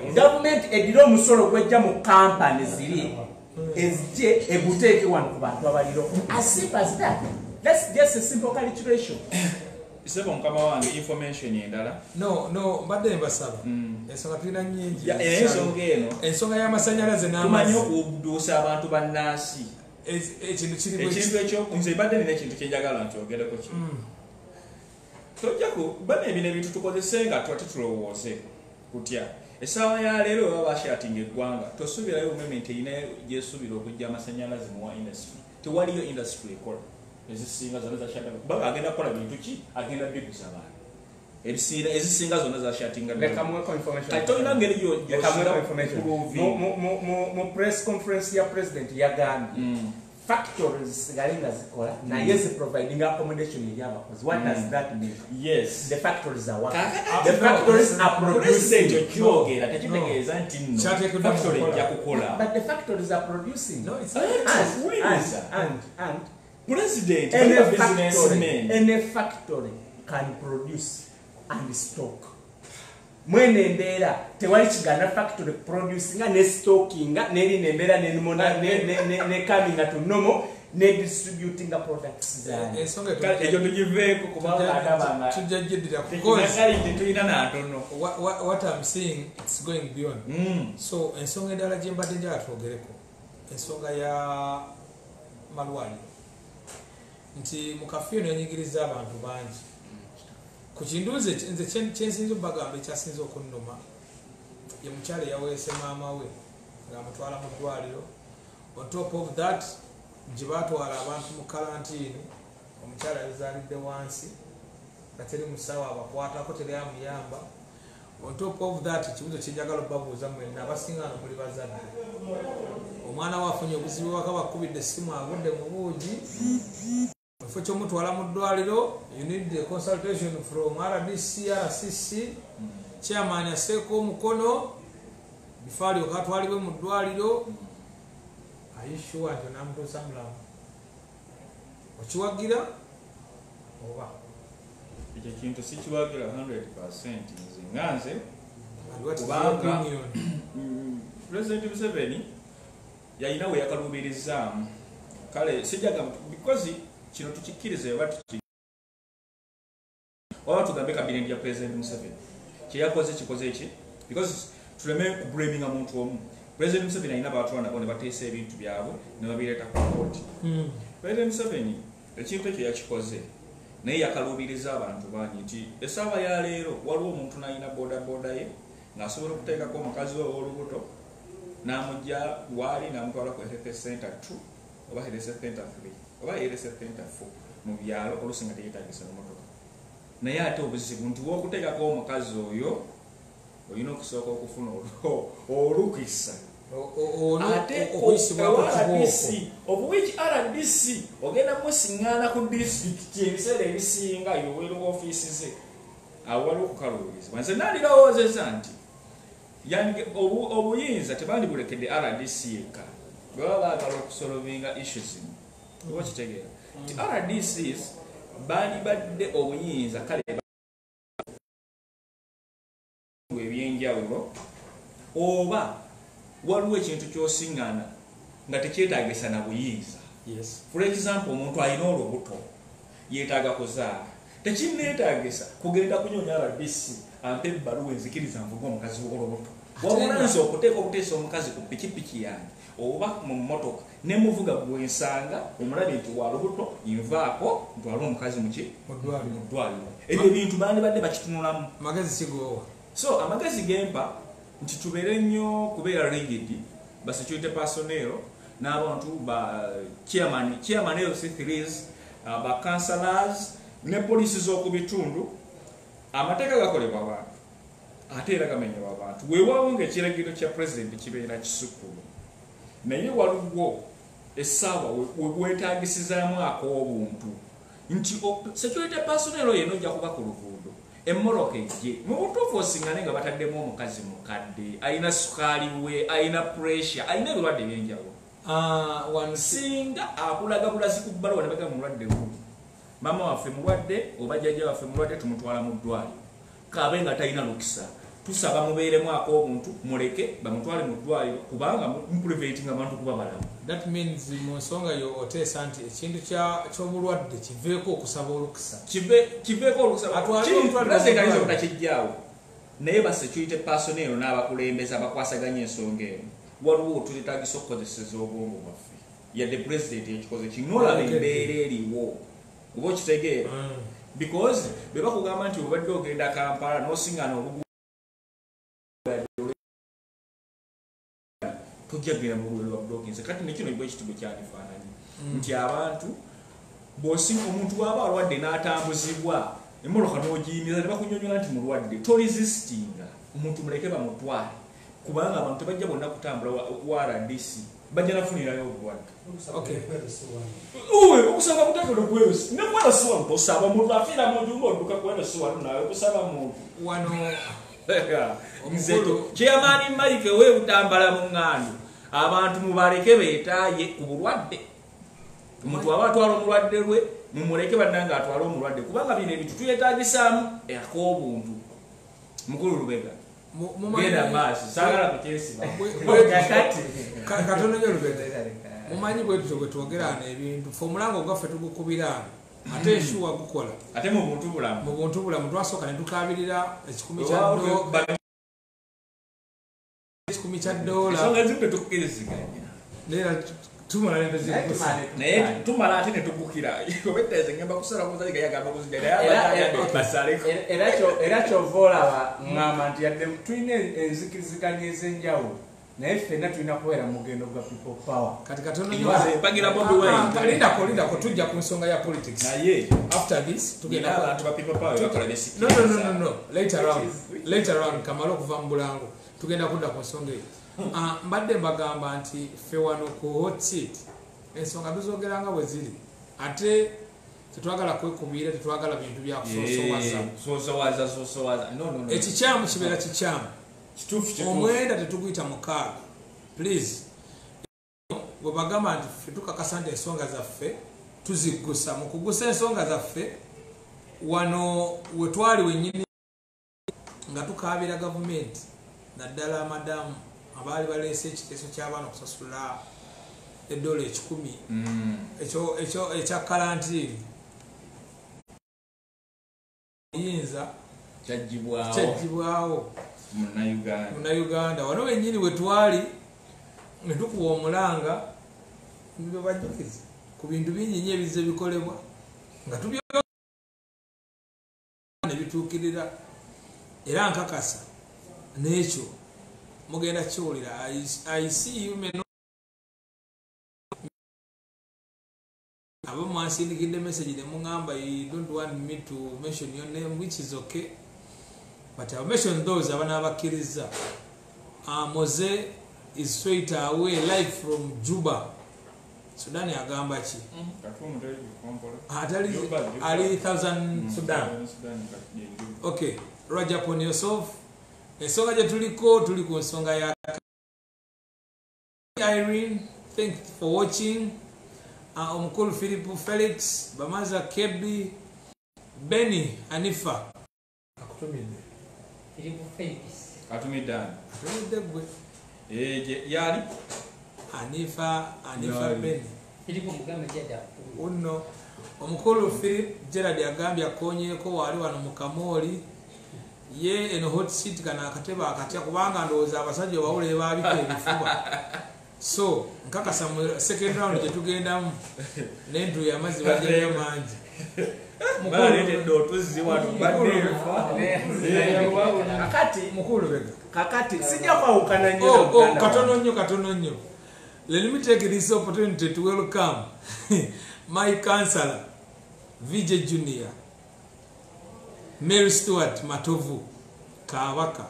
government edira omusolo gwejja mu company ziri ezije eguteeke wano ku bantu abaliroko. As simple as that. That's just a simple calculation. Isebo mukama wange information endala. No, mbadde mbasaba. Ensonga tulina nnyingi. Ensonga eno. Ensonga y'amasanyalaze n'amazzi. Tumanyi okuduusa abantu bannansi. Ekintu ekyo nze mbadde nina ekintu kyenjagala nkyogereko kino. Tojjaku bane ebintu tukozese nga tulowooze kutya. Essaawa ya leero baba bashatinga eggwanga. Tosuubirayo movement eyina gyesuubira okujja amasanyalaze mu industry. Tewaliyo industry ekola. Ezisinga zonna zashatinga. Baba agenda kukola bintu ki? Agenda biguza abantu. Ezisinga zonna zashatinga. Lekamuweko information. Kati tolina ngeri lekamuweko information. Mu press conference ya president yagambye. Factories sigale nga zikola naye ziproviding accommodation eri abakozi. What does that mean? Yes. The factories are working. The factories are producing. Kyogera tekitegeeza nti nno factory ejja kukola. But the factories are producing. No, it's and president any factory can produce and stock. Mwene embeera tewali kigana factory producing ne stocking neri nembeera ne coming to normal ne distributing products zaani. Ensonga ejo tugiveeko kubanga adabanga tujjajiddira because tulina n'atono. What I'm saying, it's going beyond. So ensonga endala gye mbadde njala twogereko ensonga ya malwaliro nti mu kafiyu eno yenyigiriza abantu bangi. Ku kinduuze nze kyensinza obbagamba ekyasinza okunnuma ye mukyala yaweese maama we ng'amutwala mu ddwaliro. On top of that gye baatwala abantu mu kalantiini omukyala yazaalidde wansi nga teri musawo abakwatako teri amuyamba. On top of that ekibuzo kyenjagala obbabuuza mwenna abasinga no muli bazadde. Omwana we afunye obuzibu waka bakubidde essimu agudde mu buugi. If you you need the consultation from RDC, RCC, Chairman Yaseko Mukono, before you got what you mudwalido. Are you sure to Namto Samla? What you are gira? Over. You came to situate 100% in Zinganze. What is your opinion? President Museveni, Yaina Yakalubizam, Kale, Sijagam, because kino tukikirize bati oba tugambe kabineeti ya President Museveni kyeyakoze kikoze eki because tuleme kublaming omuntu omu. President Museveni alina batwana bone bateesa ebintu byabwe ne babireeta ku kooti. President Museveni ekintu ekyo yakikoze naye yakalubiriza abantu bangi nti essaawa ya leero waliwo omuntu n'alina bodaboda ye ng'asobola okuteekako omukazi we ow'olubuto n'amugja waali n'amutwala ku health center 2 oba health center 3 oba health center 4 mu byalo olusinga teyeetagisa n'emmotoka. Naye ate obuzibu nti w'okuteekako omukazi oyo olina okusooka okufuna olukisa obuwiki RDC ogenda musiŋŋaana ku disitulikiti ebiseera ebisinga yoweera ofiisi ze awo waliwo okukaluubirizibwa nze nandirawoozeza nti obuyinza tebandibulekedde RDC yekka bwe baba baagala okusolovinga issue zino oba kitegeera nti RDCs bandibadde obuyinza kale ebyenjawulo oba waliwo ekintu kyosiŋŋaana nga tekyetaagisa na buyinza. For example, omuntu alina olubuto yeetaaga kuzaala tekinneetaagisa kugenda kunyonya RDC ampe ebbaluwa enzikiriza nvuga omukazi w'olubuto wabula nze okuteeka obuteesa omukazi ku pikipiki yange oba mu mmotoka ne muvuga gwensanga omulabe nti wa lubuto nvaako ntwala omukazi mu ddwaliro ebyo ebintu bandibadde bakitunulamu magezi kigoowa. So amagezi gempa nti tubeere nnyo kubeera rigid ba security personnel n'abantu ba chairman LC3s ba councillors ne police z'okubitundu amateeka gakolebwa abantu ate era gamenyebwa abantu weewaawo ng'ekiragiro kya president kibeera kisukulu naye waliwo essaawa webwetaagisizaamu ak'obuntu nti security personnel yeno ojja kuba ku luguudo emmoloka ejje mu butuufu osiŋŋane nga bataddemu omukazi mukadde alina sukaali we alina pressure alina ebirwadde ebyenjawulo singa akulaga bulazi ku bbalawa ne bagamba mulwadde guli mama waffe mulwadde oba jjajja waffe mulwadde tumutwala mu ddwaliro kaabe nga talina lukisa tusaba mubeeremu ak'obuntu muleke bamutwale mu ddwaliro kubanga mupreventinga abantu kuba balamu. That means mu nsonga yo oteesa nti ekintu ky'obulwadde kiveeko okusaba olukisa kiveeko olukisa pulezidenti ayinza obutakijjaawo naye ba security personnel n'abakulembeze abakwasaganya ensonga eno waliwo tuzeetaagisa okukozeseza obwongo bwaffe yadde pulezidenti ekikoze kinolaba embeera eriwo oba okitegeera because be bakugamba nti obadde ogenda Kampala n'osiŋŋaana oluguudo tujjagera mu lulwe lwa blockings kati nekino bwe ekitubu kyalifaananyi nti abantu bw'osinga omuntu waba alwadde n'atambuzibwa emmoloka n'ogiyimiza ne bakunyonyola nti mulwadde toresistinga omuntu muleke bamutwale kubanga abantu tebajja bonna kutambula wa RDC bajja nafunirayo obulwadde. Okusaba kuteekera okweyosa ne kwera si wano tosaba muntu afiira mu nju ng'odduka kwera si wano naawe kusaba muntu wano nzeto chairman Mike weebutambala mu ŋŋandu abantu mubaleke beetaaye ku bulwadde omuntu aba atwala omulwadde lwe mumuleke bannanga atwala omulwadde kubanga bino ebintu tuyetaagisaamu ak'obuntu mukulu Lubega genda maaso saagala kukyesiba katono nyo Lubega mumanyi bwetuto bwe twogerana ebintu fe omulango gwaffe tugukubiraana ate enshuwa gukola ate mu buntu bulamu twasooka ne tukabirira ekikumi kya dola ensonga zimu tetukkiriziganya naye tumala ate ne tugukira obetteeze ngamba kusala muzayiga yagamba era kyova olaba ŋŋamba nti yadde tulina enzikiriziganya ez'enjawulo naye ffenna tulina kubeera mu mugendo gwa people power. Kati katono mpagira Bobi Wine lindako tujja ku nsonga ya politics naye after this tugenda abantu ba people power bakola besi no later on kamala okuva mu bulango tugenda kudda ku nsonga eyo. Mbadde mbagamba nti ffe wano ku hot seat ensonga tuzogeranga bwe ziri ate tetwagala kwekubiira tetwagala bintu bya kusosowaza ekikyamu kibeera kikyamu omwenda tetuguyita mukaaga please bwe bagamba nti ffe tukakasa nti ensonga zaffe tuziggusa mu kuggusa ensonga zaffe wano we twali wennyini nga tukaabira gavumenti naddala amadamu abaali baleese ekiteeso ky'abaana okusasula $1,000 ekyo ekya karantini yinza kyagibwawo Munnayuganda wano wennyini we twali ne tukuba omulanga bye bajjukiza ku bintu bingi nnyo ebize bikolebwa nga tubyoga ne bituukirira era nkakasa n'ekyo mugenda kiwulira. I see you may not abamu ansindikidde message ne muŋŋamba you don't want me to mention your name which is okay but I'll mention those abana bakiriza. Mose is straight away live from Juba. Sudan agamba chi. Ali 1000 Sudan. Okay, Roger upon yourself. Ensonga je tuli ku nsonga ya Irene, thank you for watching. Omukulu Philip Felix, Bamaza Kebi, Benny, Anifa. Akutumide. Philip Felix. Atumidani. Atumide. Yali. Anifa Benny. Philip Mugambe Jeda. Uno. Omukulu Philip Gerard agambye akonyeko wali wano mu Kamoli. Ye eno hot seat kana akateba akatya kubanga ndowooza abasajja bawule baliko ebifuba. So, nkakasa mu second round je tugendamu n'entu y'amazzi bagenda mangi. Mukulu dotozi watu badde. Mukulu bega. Kakati sija kwaukana nnyo. Katono nnyo. Let me take this opportunity to welcome my counselor, VJ Junior, Mary Stewart Matovu, Kawaka.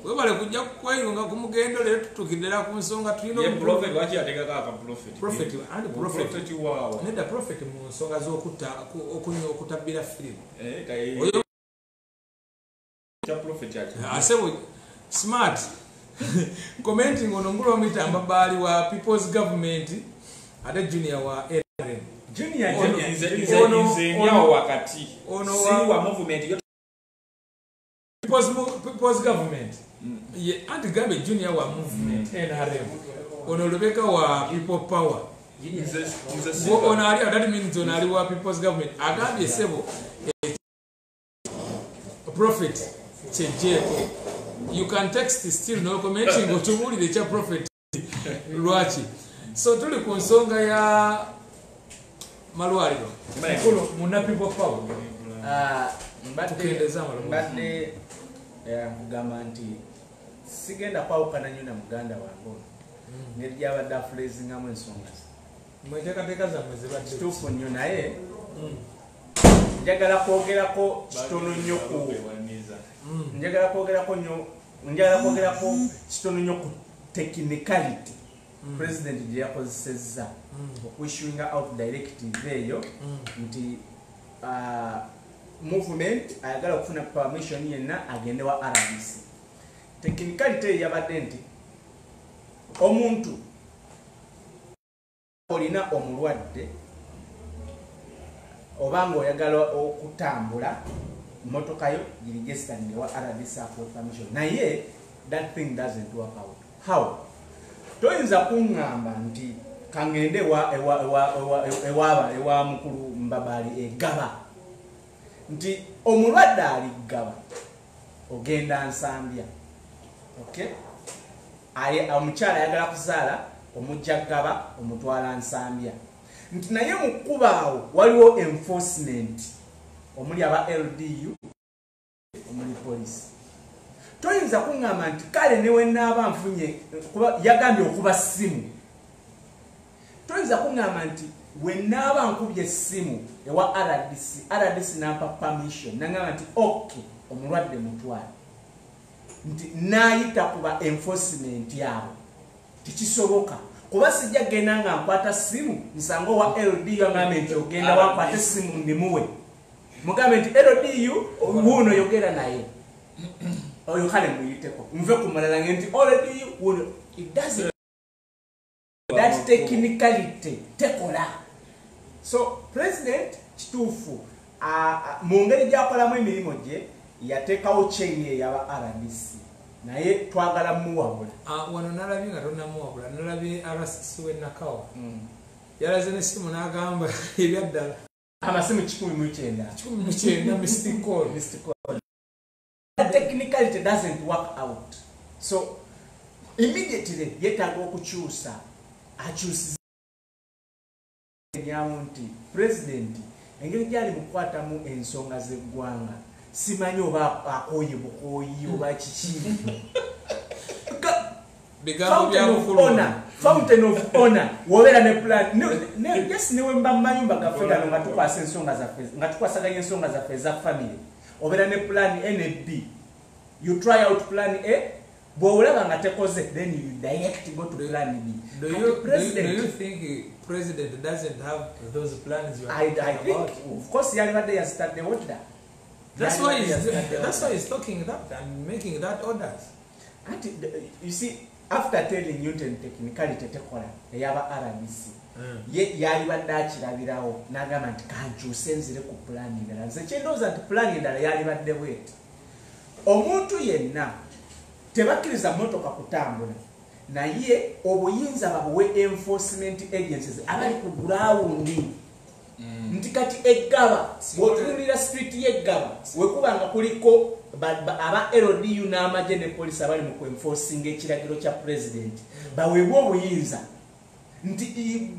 Webale kujja kwayunga kumugendo leero tutukidera ku nsonga tulino prophet wachi ategeka aka prophet wow neda prophet mu nsonga z'okutta okutabira film kai oyo cha prophet yake asebo smart commenting on ngulu mitamba bali wa people's government ate junior wa Eren junior nyawo wakati si wa movement people's government ye anti-Gambe junior wa movement NRM ono Rebecca wa people power ono ali that means ono ali wa people's government agambye sebo prophet chejeko you can text still no commenting otubulire cha prophet lwachi so tuli ku nsonga ya malwaliro kulo muna people power mbadde kugamba nti sigenda kwawukana nnyo na muganda wange ngeri gy'abadde afuleezingamu ensonga mweteekateeka zammwe zibadde kituufu nnyo naye njagala kwogerako kitono nnyo ku technicality president gye yakozesezza okwissuinga out directive eyo nti movement ayagala okufuna permission yenna agende wa RBC. Technicality yabadde nti omuntu olina omulwadde obanga oyagala okutambula motoka yo giregistered wa RBC for permission. Naye that thing doesn't work out. How? Toyinza kungamba nti kangende ewa mukulu Mbabali egaba nti omulwadde ali gaba ogenda Nsambya. Okay? Omukyala ayagala kuzaala omujja gaba omutwala Nsambya. Nti naye mukubaawo waliwo enforcement omuli aba LDU omuli police. Toyinza kungamba nti kale newe naaba nfunye kuba yagambye okuba ssimu. Toyinza kungamba nti wenaba nkubye essimu ewa RDC nampa permission nangamba nti okay omulwadde mutwale nti nayita kuba enforcement yabo tikisoboka kuba sijja genda nga nkwata ssimu nsango wa LDU ngambe nti ogenda wakwata essimu ndimuwe mugambe nti LDU wuno yogera naye oyo kale muyiteko nve kumalala nti LDU wuno it doesn't that technicality tekola. So president kituufu mu ngeri gyakolamu emirimu gye yateekawo chain yaba RBC naye twagala muwabula wano nalabye nga tonnamuwabula nalabye RCC we Nakawa yalaze n'essimu n'agamba ebyaddala amasimu 19 mystic call. That technicality doesn't work out. So immediately yetaaga okukyusa akyusiza nti president engeri gyali mukwatamu ensonga z'eggwanga simanyi oba akooye bukooyi oba kiki fountain of honor wobeera ne plan yes newe mba mayumba gaffe gano nga tukwasaganya ensonga zaffe eza family obeera ne plan NAB you try out plan A, bw'olaba nga tekoze, then you direct go to plan B. Do you think president doesn't have those plans? I think, of course, Yalibade has started the order. That's why he's talking that and making that orders. You see, after telling Newton technicality tekola eyaba RBC, yalibadde akirabirawo n'agamba nti kankyuse nzire ku plan endala. Nze kyendowooza nti plan endala yalibadde bweti. Omuntu yenna tebakkiriza mmotoka kutambula, naye obuyinza babuwe enforcement agencies abali ku ground. Nti kati eggaba bw'otunuulira street y'eggaba wekubanga kuliko aba LDU n'amagye ne poliisi abali mu kwenforcing ekiragiro kya president, baweebwa obuyinza nti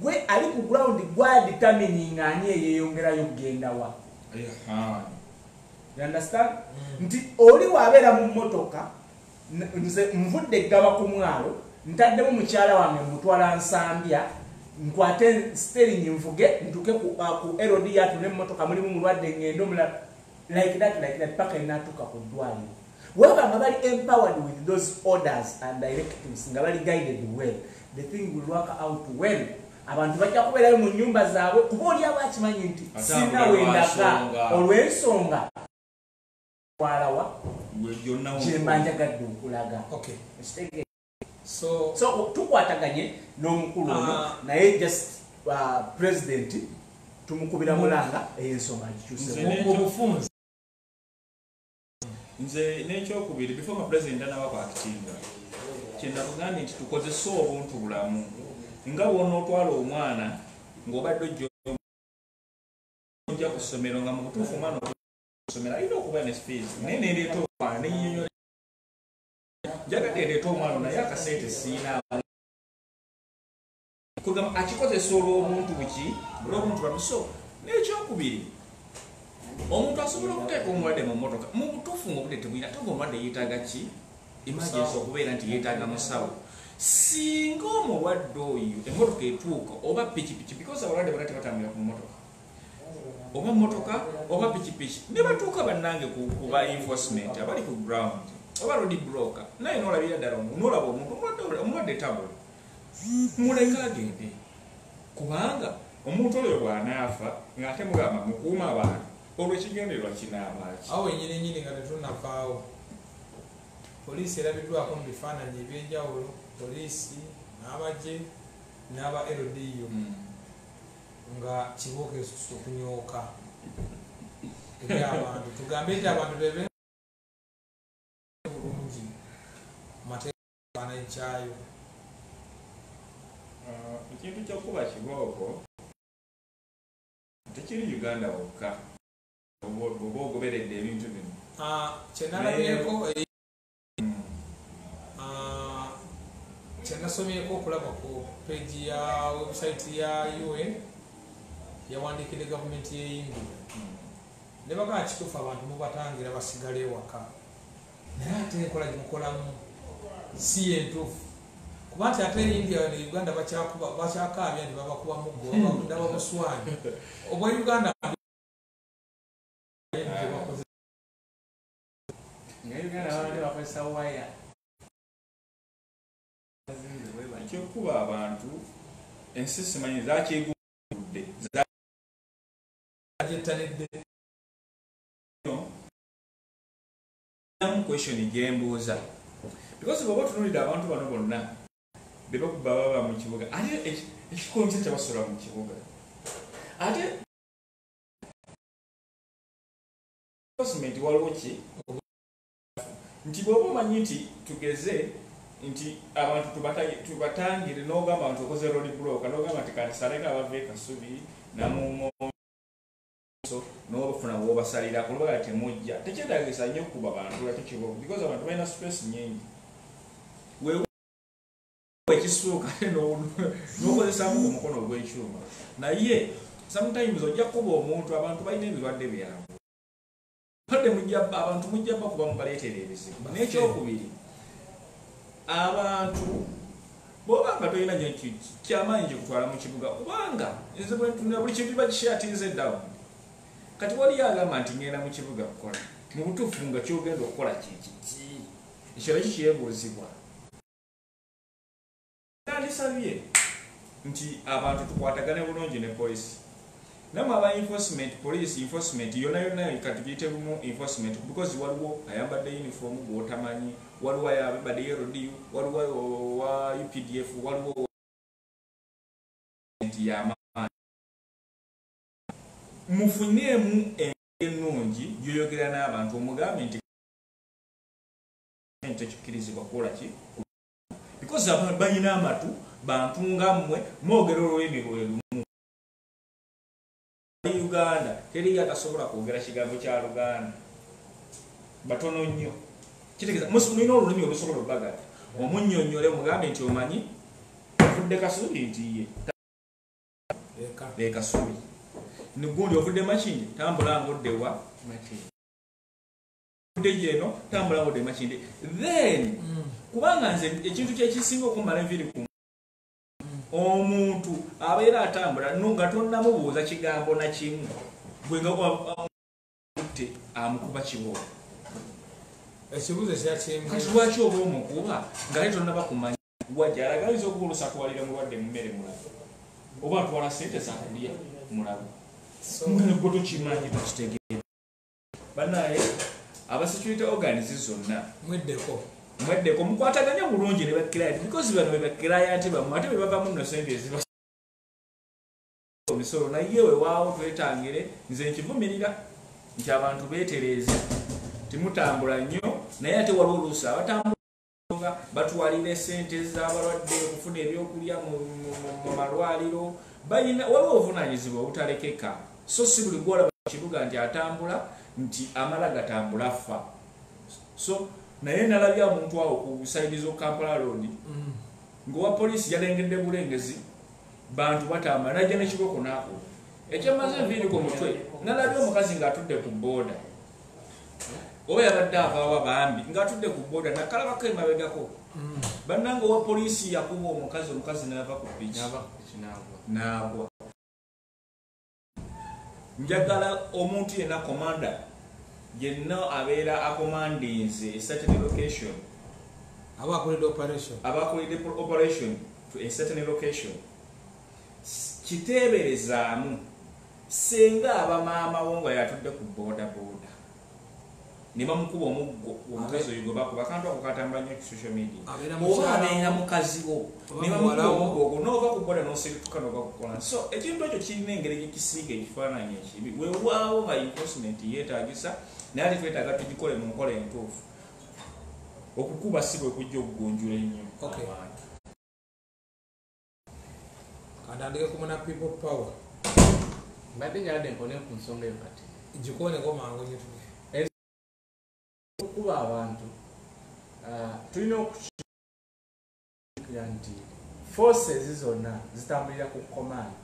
gwe ali ku ground gwa determining ani eyeeyongerayo kugenda wa. You understand? Nti oli wabeera mu mmotoka, nze nvudde eggaba ku mwalo, ntaddemu mukyala wange mutwala Nsambya, nkwate steering nvuge ntuke ku LD yatu n'emmotoka mulimu mulwadde ngendo mulala, like that paka inatuka ku ddwaliro. Weba nga bali empowered with those orders and directives, nga bali guided well, the thing will work out well. Abantu bajja kubeerayo mu nnyumba zaabwe kuba oli aba akimanyi nti sina wendaga olw'ensonga walawa kyemba njagadde okulaga. So tukwataganye n'omukulu ono naye just president tumukubira mulanga ey'ensonga agikyuse obufunze. Nze n'ekyokubiri before ma president anaba actinga kyenda kugambye nti tukozese obuntu bulamu nga bw'ona otwala omwana ng'obadde ojja ku ssomero nga mu butuufu omwana okusomera alina okuba ne fees naye neereeta omwana neyinyonyola njagadde ereeta omwana naye akasente siina kugamba akikozesa olw'obuntu buki olw'obuntu bamuso. N'ekyokubiri omuntu asobola okuteeka omulwadde mu mmotoka mu butuufu ng'obudde tebulina ate ng'omulwadde yeetaaga ki emergency okubeera nti yeetaaga musawo. Singa omulwadde oyo emmotoka etuuka oba pikipiki because abalwadde bala tebatambulira ku mmotoka oba mmotoka oba pikipiki ne batuuka bannange kuba enforcement abali ku ground oba road broker naye n'olabira ddala n'olaba omuntu omulwadde tabula muleke agende kubanga omuntu oyo bw'anaafa ng'ate mugamba mukuuma abantu olw'ekigendererwa kinaabaki. Awo ennyini nga tetunnavaawo poliisi erabiddwako mu bifaananyi eby'enjawulo, poliisi n'amagye n'aba LDU nga kibuuka esusu okunyooka eri abantu. Tugambe nti abantu bebe bulungi mateeka ekifaananyi kyayo. Ekintu ky'okuba kibooko tekiri Uganda wokka oba ogoberedde ebintu bino. Kyenalabyeko kyenasomyeko okulaba ku page ya website ya UN yawandiikidde gavumenti y'India ne bagamba kituufu abantu mubatangira basigale ewaka, naye ate enkola gimukolamu si entuufu kuba nti ate India ne Uganda bakyakaabya nti babakuba muggo ndaba buswanyi obwa Uganda ekyokuba abantu ensi simanyi zakyegudde question gyembuuza because bw'oba otunuulidde abantu bano bonna bebakuba baba mu kibuga ate ekikonse kyabasula mu kibuga ate enforcement waliwo ki nti bw'oba omanyi nti tugeze nti abantu tubatangire n'ogamba nti okoze road block n'ogamba nti katisaleka abava ekasubi namumo n'obafuna bw'obasalira kulwala temujja tekyetaagisa nnyo okuba abantu ate kibovu because abantu balina space nyingi ekisuuka n'okozesaamu omukono ogw'ekyuma naye sometimes ojja kuba omuntu abantu balina ebirwadde byabwe abantu mujja bakuba mubaleetera ebizibu. N'ekyokubiri abantu bw'obanga tolina kyamaanyi kyekutwala mu kibuga kubanga nze bwe ntunula buli kintu bakishatinze down kati waliyo agamba nti ngenda mu kibuga kukola mu butuufu nga kyogenda okukola kiki ekirala kiyebuuzibwa nandisabye nti abantu tukwatagane bulungi ne polisi namwe aba police enforcement yonna katugiyite bumu enforcement because waliwo ayambadde uniform gwotamanyi waliwo ayambadde RDU waliwo wa UPDF waliwo yama mufunyeemu ennungi yoyogera n'abantu omugambe nti tekikkirizibwa kukola ki because abantu balina amatu bantu ngammwe mwogera olulimi lwe lumu Uganda teri atasobola kwogera kigambo kya Luganda batono nnyo kitegeza mulina olulimi olusobola obagata omunnyonnyole mugambe nti omanyi ofudde kasubi nti ye kasubi nigundi ofudde makindi tambula ngoddewa makindi ofudde yeno tambula ngodde makindi then kubanga nze ekintu kyekisinga okumala enviri ku omuntu abeera atambula nga tonnamubuuza kigambo na kimu gwe nga amukuba kibuuzo ekibuuzo kyakimu kati lwaki oba omukuba nga le tonnaba kumanya wajja alagaliza okubulusa atwalira mulwadde mu mmere mulabe oba atwala ssente zakulya mulabe mwene gwe tokimanyi tukitegeera banaye abasecurity organis zonna mweddeko mukwataganya bulungi ne bakirayiti because bano bebakirayiti bamwe ate bebavamu nno sente eziba omisolo naye wewaawo twetangire nze nkivumirira nti abantu beetereeze timutambula nnyo naye ate waliwo oluusi abatambula batwalira esente z'abalwadde okufuna ebyokulya mu malwaliro waliwo obuvunaanyizibwa obutalekeka so si buli gwolaba kibuga nti atambula nti amala gatambula afa so naye nalabya omuntu awo ku saidi z'Okampala Road ng'owa poliisi yalengedde bulengezi bantu batambula najja n'ekiboko n'ako ekyamaze enviiri ku mutwe nalabya omukazi ng'atudde ku booda oba yabadde avaawa bambi ng'atudde ku booda nakalabako emabegako bannanga owa poliisi yakuba omukazi n'ava ku piki n'agwa njagala omuntu yenna komanda yenna abeera akomandinze a certain location abakoledde operation to a certain location kiteeberezaamu senga abamaama wo nga yatudde ku booda ne bamukuba omuggo omukazi oyo gwe bakuba akantu ako katambula nnyo ku social media oba abeera mukazi wo ne bamukuba omuggo ogwo n'ova ku booda n'osirituka n'ova kukola so ekintu ekyo kirina engeri gyekisiiga ekifaananyi ekibi weewaawo nga enforcement yeetaagisa naye ate twetaaga tugikole mu nkola entuufu okukuba si bwe kujja okugunjula ennyo abantu kandandike kumuna people power mbadde nyaladde nkone ku nsonga eyo kati gikoneko mangu nyetuge okukuba abantu tulina okukira nti forces zonna zitambulira ku command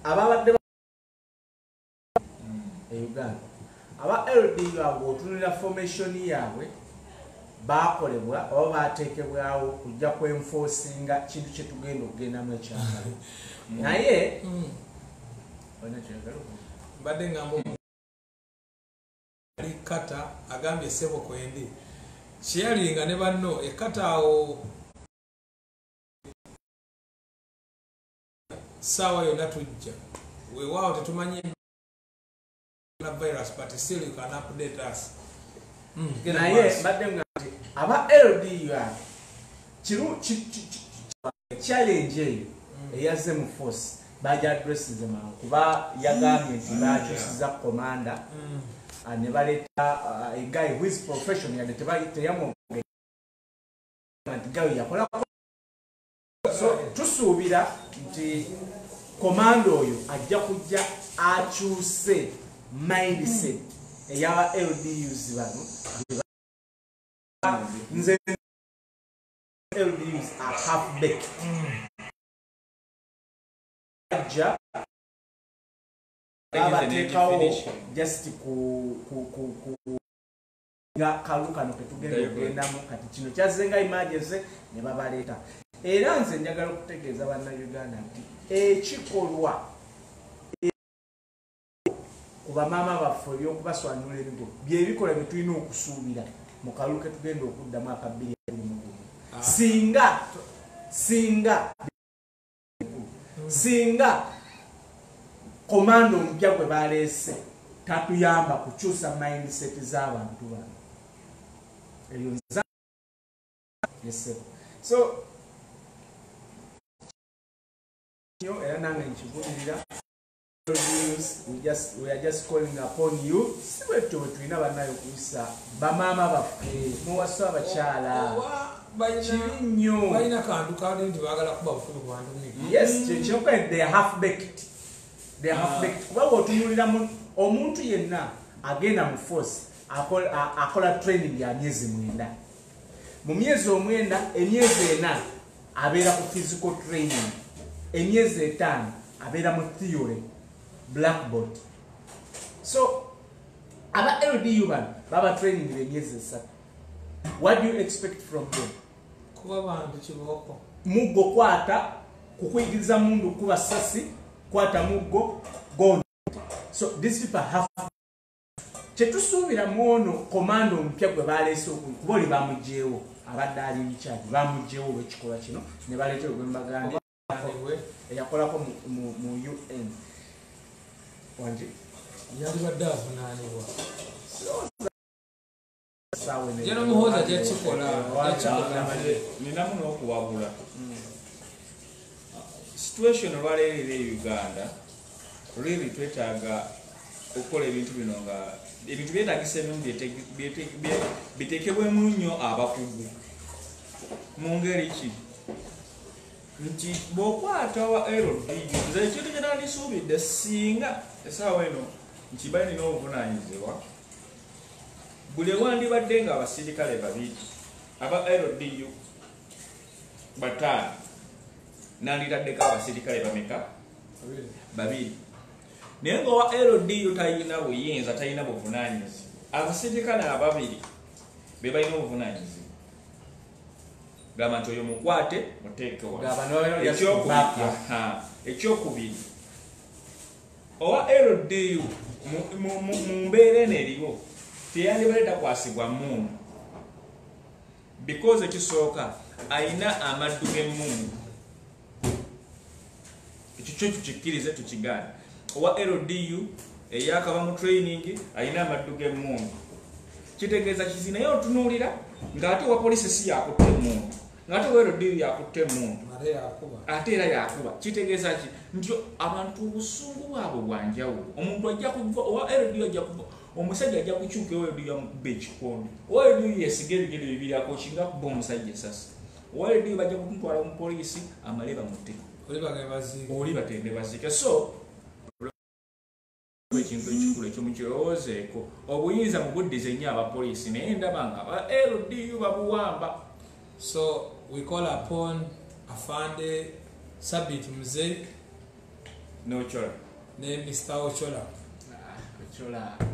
ababadde Uganda aba LDU abo otunula formation yaabwe bakolebwa oba bateekebwawo kujja kwenforcinga kintu kyetugenda okugendamu ekyambalo naye mbadde ngamba ali kata agambye sebo kwendi kyeyalinga ne banno ekata awo saawa yonna tujja weewaawo tetumanyi virus but still you can update us naye mbadde nga nti aba LDU challenge eyo eyazze mu force baja addressinze mangu kuba yagambye nti bakyusiza komanda ne baleeta a guy who is professional yadde teyamwogera nti gawe yakola so tusuubira nti komanda oyo ajja kujja akyuse mindset eya LDUs bano nze LDUs are half baked ajja abateekawo just nga kalu kano ketugenda okugendamu kati kino kyazze nga emergency ne babaleeta era nze njagala okutegeeza bannayuganda nti ekikolwa kuba maama baffe ebyokubaswanula ebigo byebikola bye tulina okusuubira mu kalulu ke tugenda okuddamu aka 2021 singa komando mpya gwe baleese tatuyamba kukyusa mindset z'abantu bano eyo so era nange nkivulirira we are just calling upon you sibwetyo bwe tulina bannayo kuyisa bamaama baffe muwasa abakyala kibi nnyo balina kantu kandi nti baagala kuba bufubi ku bantu yes kyekyoka they are half baked kuba bw'otunuulira omuntu yenna agenda mu force akola training ya myezi 9 mu myezi 9 emyezi 4 abeera ku physical training emyezi 5 abeera mu theory blackboard so aba LDU baba training emyezi 3 what do you expect from them kuba bantu kiboko muggo kwata kukuyigiriza mundu kuba sasi kwata muggo go so these people have chetusuubira muono komando mpya gwe baleese okuba oli bamugyewo abadde ali incharge bamugyewo olw'ekikolwa kino ne baleetera Gwembagande eyakolako mu UN wanje yalibadde avunaanibwa Jeno Muhoozi gyakikola ninamu n'okuwabula situation olwaleerera e Uganda really twetaaga okukola ebintu bino nga ebintu byetaagisa ebimu biteekebwemu nnyo abakugu mu ngeri ki nti bw'okwata wa LDU nze ekintu kye nandisuubidde singa essaawa eno nti balina obuvunaanyizibwa buli ewandibadde nga abasirikale babiri aba LDU bataano nanditaddeko abasirikale bameka babiri naye ng'owa LDU talina buyinza talina buvunaanyizibwa abasirikale ababiri be balina obuvunaanyizibwa gamba nti oyo mukwate muteeke ekyokubiri owa LDU mu mbeera eno eriwo teyandibadde takwasibwa mundu because ekisooka ayina amaddu g'emmundu ekyo kyo tukikkirize tukigaana owa LDU eyakaba mu training ayina amaddu g'emmundu kitegeeza kizi naye otunuulira ng'ate owa polisi si yakutte emmundu ng'ate owa LDU yakutte emmundu ate era yakuba kitegeeza ki nti abantu obusungu bwabwe bwanjawulo omuntu ajja kuva owa LDU ajja kuva omusajja ajja kukyuka owa LDU yamukuba ekikondo owa LDU yesiga ebigere bibiri akokinga kuba omusajja esasi owa LDU bajja kumutwala mu polisi amale bamutte oli batende baziike so ekintu ekikulu ekyo mukirowoozeeko obuyinza mubuddiza ennyo abapoliisi naye ndaba nga aba LDU babuwamba so we call upon Afande Sabit Mzee n'Ochola ne Mr. Ochola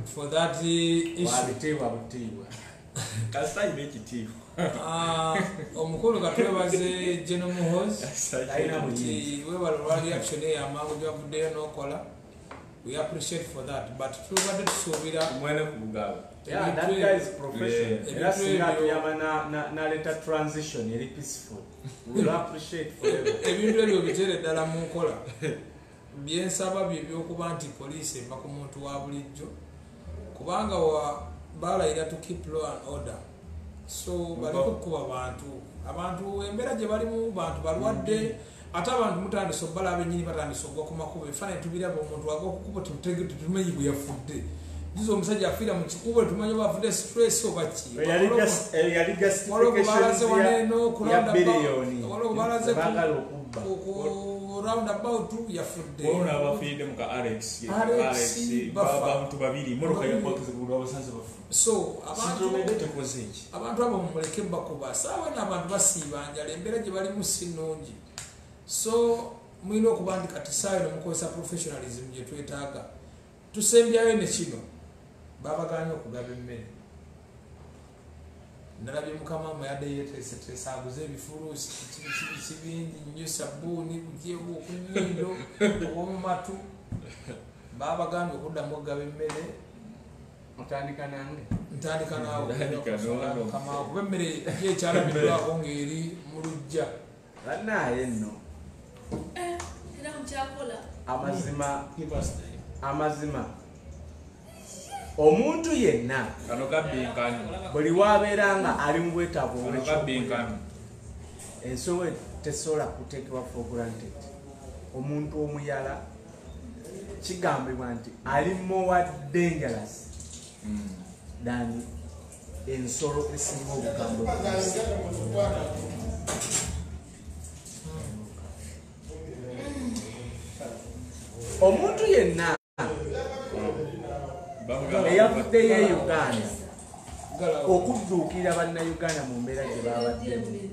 for that issue kasitayina ekitiibwa omukulu katwebaze Jeno Muhoozi nti webala olwa reaction eyamangu gyavuddeyo n'okola we appreciate for that but tubadde tusuubira mwene ku bugabo that guy is professional era singa tuyamba naleta transition eri peaceful we will appreciate forever ebintu ebyo bitere ddala mu nkola byensaba byebyokuba nti poliisi eva ku muntu wa bulijjo kubanga balayira to keep law and order so baliko kuba abantu embeera gye balimu bantu balwadde ate abantu mutandise obbala abenyini batandise ogwa ku makubo ebifaananyi tubiraba omuntu waga okukuba tumenyi bwe yafudde jizo omusajja afiira mu kikubo tumanyi oba afudde stress oba ki roundabout yafudde abantu babiri motoka yabasanze so abantu abo mumuleke bakuba saawa n'abantu basiiba njala embeera gye balimu si nnungi so mulina okuba nti kati saawa nomukozesa professionalism gye twetaaga tusembyayo ne kino babaganye okugaba emmere nalabye mukama mayadde yeteeseteese aguze ebifuluusi kibindi nnyo sabbuuni bujeebu okunyindo obwomumatu babagambye okuddamu okugaba emmere otandika nange ntandika naawe kama kuba emmere yekyalabiddwako ng'eri mu lujja bannaye nno amazima omuntu yenna buli wabeera nga ali mu bwetaavu ensonga tesobola kuteekebwa for granted. Omuntu omuyala kigambibwa nti ali more dangerous than ensolo esinga obukambwe. Omuntu yenna eyavuddeyo e Uganda okudduukirira bannayuganda mu mbeera gye babaddemu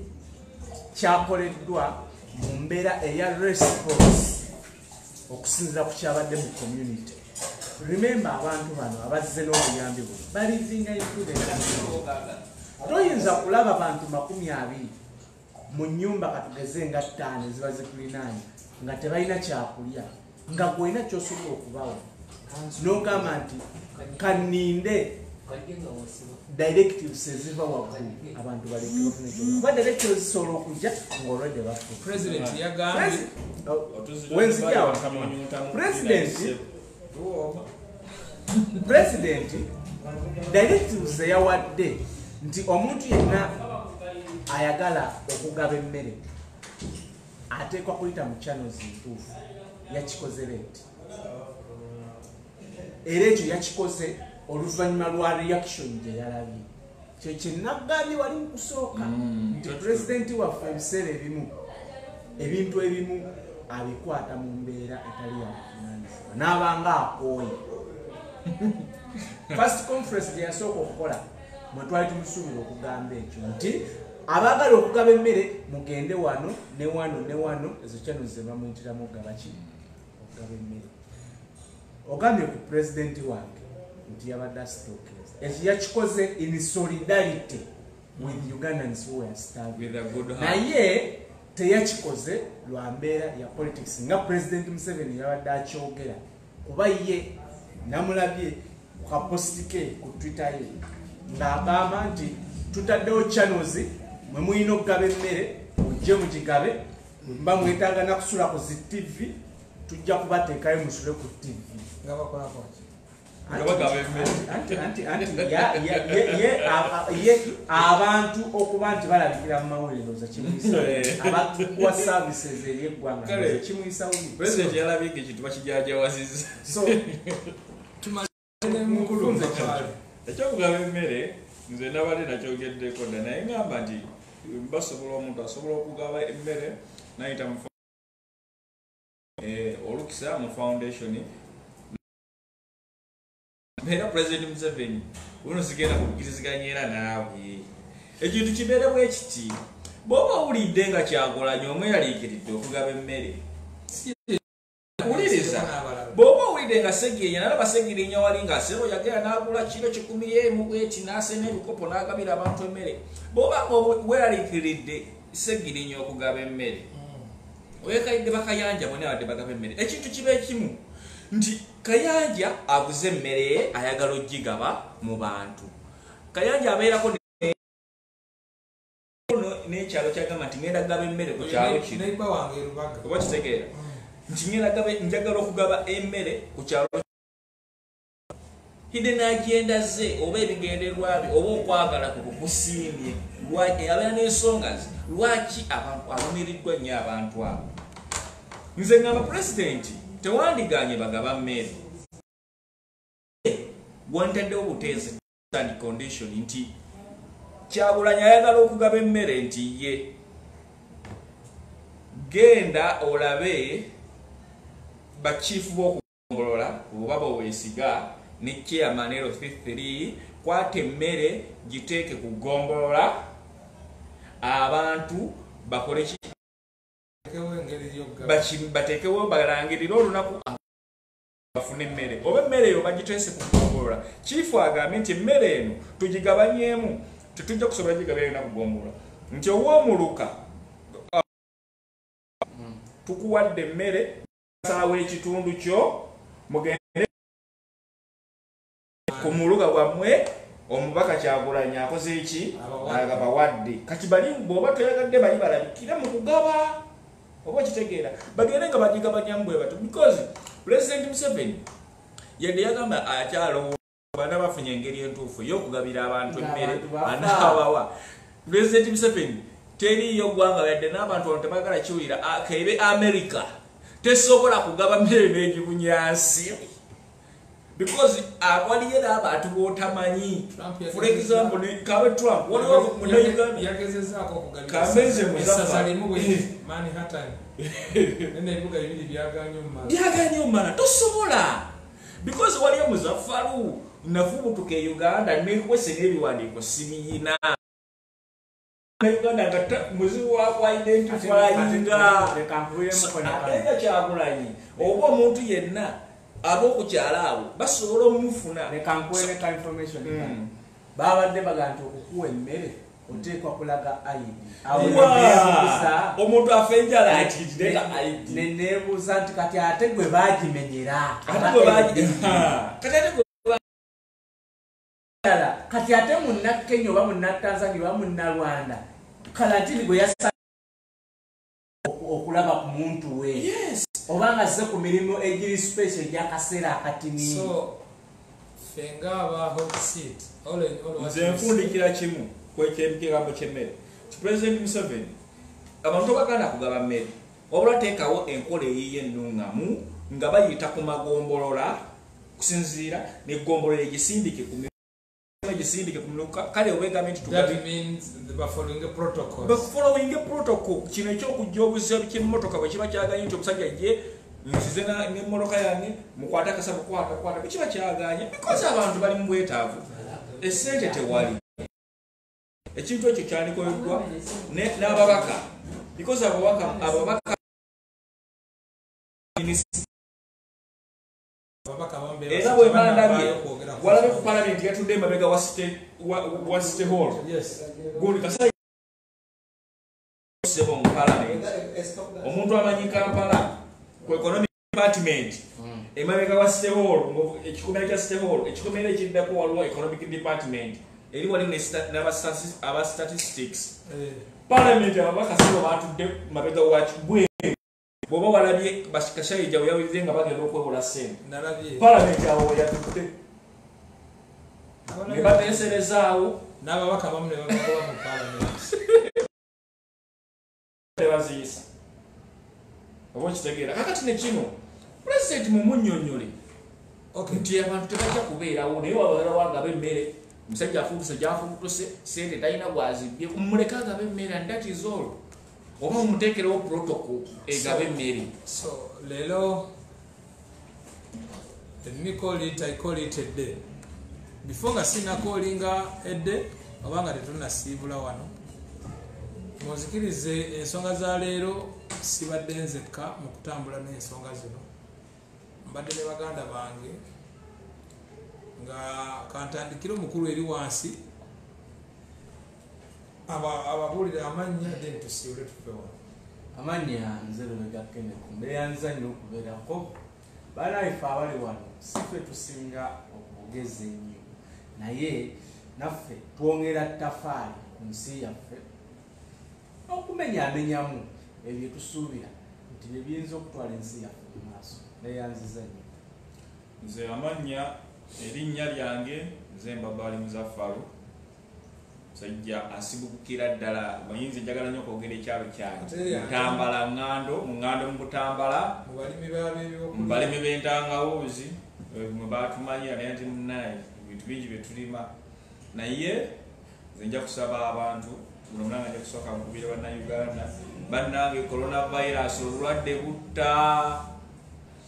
kyakoleddwa mu mbeera eya response okusinziira ku kyabadde mu community. Remember abantu bano abazze n'obuyambi buno balivinga toyinza kulaba abantu 20 mu nnyumba katugeze nga 5 ziba zikulinaanye nga tebalina kyakulya nga gwena kyosobola okubawo n'ogamba nti kaninde directives eziva waggulu abantu balekuba directives zisobola okujja ng'olwedde bafu president directives eyawadde nti omuntu yenna ayagala okugaba emmere ateekwa kuyita mu channels ntuufu. Yakikoze leeti era ekyo yakikoze oluvannyuma lwa reaction gye yalabye. Kyo kyenagambye wali mu kusooka nti pulezidenti waffe ebiseera ebimu ebintu ebimu abikwata mu mbeera etali yakuvunaanyizibwa n'abanga akooye. First conference gye yasooka okukola mwe twali tumusuubira okugamba ekyo nti abaagala okugaba emmere mugende wano ne wano ne wano, ezo channels ze bamuyitiramu okugaba ki okugaba emmere. Ogambye ku pulezidenti wange nti yabadde asitokeza ekyo yakikoze in solidarity with Ugandans who were starving. Naye teyakikoze lwa mbeera ya politics nga President Museveni yabadde akyogera kuba ye namulabye ku kaposti ke ku Twitter ye ng'agamba nti tutaddewo channels mwe mulina okugaba emmere mujje mugigabe, mba mwetaaga nakusula ku zi TV tujja kubateekayo musule ku TV nga bakola kwaki abantu okuba nti balabikira mu mawulire oza kimuyisa abatuwa services eri eggwanga oza kimuyisa president yalabika ekintu bakijajawazizza ekyokugaba emmere nze nabadde nakyogeddeko dda naye ngamba nti basobola omuntu asobola okugaba emmere nayita mu olukisa mu foundation era President Museveni uno sigenda kukiriziganya era naawe ekintu kibeera bwe kiti bw'oba owulidde nga Kyagulanyi omwe yaliikiridde okugaba emmere uliriza bw'oba owulidde nga Segirinnya nalaba Segirinnya wali nga Ssebo yagera n'agula kiro 10 bweti n'asena ebikopo n'agabira abantu emmere bw'oba weeraliikiridde Segirinnya okugaba emmere weekayidde bakayanja bonna abadde bagaba emmere ekintu kiba ekimu nti Kayanja aguze emmere ayagala ogigaba mu bantu. Kayanja abeerako n'ekyalo kyagamba nti ngenda kugaba emmere ku kyalo kino oba kitegeera nti njagala okugaba emmere ku kyalo hidden agenda ze oba ebigendererwa bye oba okwagala kukusiimye abeera n'ensonga ze lwaki abantu abamiriddwa nnyo abantu abo. Nze ngamba pulezidenti tewandiganye bagaba mmere gwantaddewo buteezi and condition nti Kyagulanyi ayagala okugaba emmere nti ye genda olabe bachifu b'okugombolola oba boweesiga ne chairman L3 kwata emmere giteeke ku gombolola abantu bakole bateekewo balangirire olunaku bafune emmere oba emmere eyo bagiteese ku gombolola. Chifu agambye nti emmere eno tugigabanyeemu tetujja kusobola gigaba erina kugombolola nti ow'omuluka tukuwadde emmere salawo ekitundu kyo mugende ku muluga gwammwe omubaka Kyagulanyi akoze eki agabawadde kati bali bw'oba toyagadde bali balabikira mu kugaba oba kitegeera bagende nga bagigabanya mbwe bato because President Museveni yadde yagamba akyalo bana bafunye engeri entuufu y'okugabira abantu emmere anaabawa President Museveni teriyo ggwanga yadde n'abantu bano tebagala kiwulira kaibe America tesobola kugaba mmere n'egibunyansi because waliyo n'abantu b'otamanyi for example kabe Trump waliwo munauganda yagezezaako okugabira kameze esazalimu Manhattan n'ebibuga bibiri byaganye omumala tosobola because waliyo Muzaffaru nafubutuka e Uganda nekwese n'ebiwandiiko sibiyina Uganda nga muzibu wakwa identifyinga atenga Kyagulanyi oba omuntu yenna ab'okukyala abo basobola omufuna nekankweleka information babadde baganta okukuwa emmere oteekwa kulaga ID omuntu afa enjala atiitireka ID neneebuuza nti kati ate gwe baagimenyera kati ate munnakenya oba munnatanzania oba munnarwanda kalatini gwe yasa okulaba ku muntu we oba nga zze ku mirimu egiri special egyakaseera akatini fenga aba hot seat nze nfundikira kimu kwekyekigambo ky'emmere President Museveni abantu baganda kugaba mmere wabula teekawo enkola eyiye ennungamu nga bayita ku magombolola kusinziira n'eggombolola egisindike ku kumunuka kale obegambye nti following a protocol kino ekyokujja obuzisa ky'emmotoka bwe kiba kyaganye nti omusajja gye nsize n'emmotoka yange mukwata akasa mukwata bwe kiba kyaganye because abantu bali mu bwetaavu essente tewali ekintu ekyo kyandikoleddwa n'ababaka because ababaka era bwe bandabye walabe ku parliament yatudde emabega wa city hall gundi kasai sebo mu parliament omuntu amanyi Kampala ku economic department emabega wa city hall ekikomera kya city hall ekikomera ekiddako waliwo economic department eri waliwo aba statistics parliament ababaka sebo batudde mabega wa kibwe boba walabye bashikashayija oyawirize nga bagenda okwewola ssente parliament awo yatudde ne bateeserezaawo n'ababaka bamu ne babagoba mu parliament tebaziyisa oba okitegeera kakati ne kino president mumunnyonnyole nti abantu tebajja kubeerawo naye wabagala wagaba emmere omusajja afubutuse gyafubutuse ssente talina gwazibbye mumuleka agaba emmere and that is all oba mumuteekerewo protocol egaba emmere so leero I call it a day before nga sinakoolinga edde oba nga tetunasiibula wano munzikirize ensonga za leero sibadde nzekka mu kutambula n'ensonga zino mbadde ne baganda bange nga kantandikira omukulu eri wansi ababuulira amannya ate ntusiibule tufe wano amannya nze Lubega Kenneth mbeeyanza nnyo okubeerako banaife abali wano sife tusinga obugezi ennyo naye naffe twongera ttafaali ku nsi yaffe okumenyaamenyamu ebyo tusuubira nti bye biyinza okutwala ensi yaffe mu maaso neeyanziza nnyo nze amannya erinnya lyange nze Mbabaali Muzaffaru sajja asibukira ddala bayinza njagala nnyo okwogera ekyalo kyange Mutambala ŋŋando mu ŋŋando mu Butambala mu balimi b'entangawuuzi mwe batumanyira naye nti munnaye ebintu bingi bye tulima naye nze nja kusaba abantu buno munanga nja kusooka nkubire bannayuganda bannange coronavirus olulwadde butta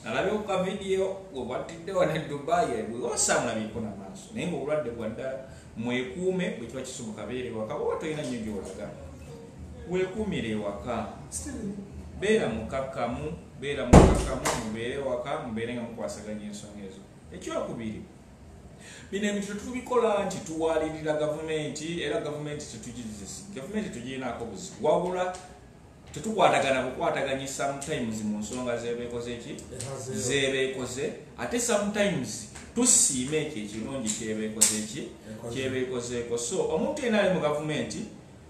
nalabye ku kavidiyo webwattidde wana e Dubai bwewasamulabyeko namaaso naye ngaobulwadde bwaddala mwekuume bwe kiba kisoboka beere waka oba tolina nnyo gyolaga weekuumire ewaka beera mukakkamu mubeere waka mubeere nga mukwasaganya ensonga ezo ekyokubiri bino ebintu tetubikola nti tuwalirira gavumenti era gavumenti tetugirinaako buzibu wabula tetukwatagana bukwataganye sometimes mu nsonga zebeekoze ate sometimes tusiime ekyo ekirungi kyebeekozeeko. So omuntu yenna ali mu gavumenti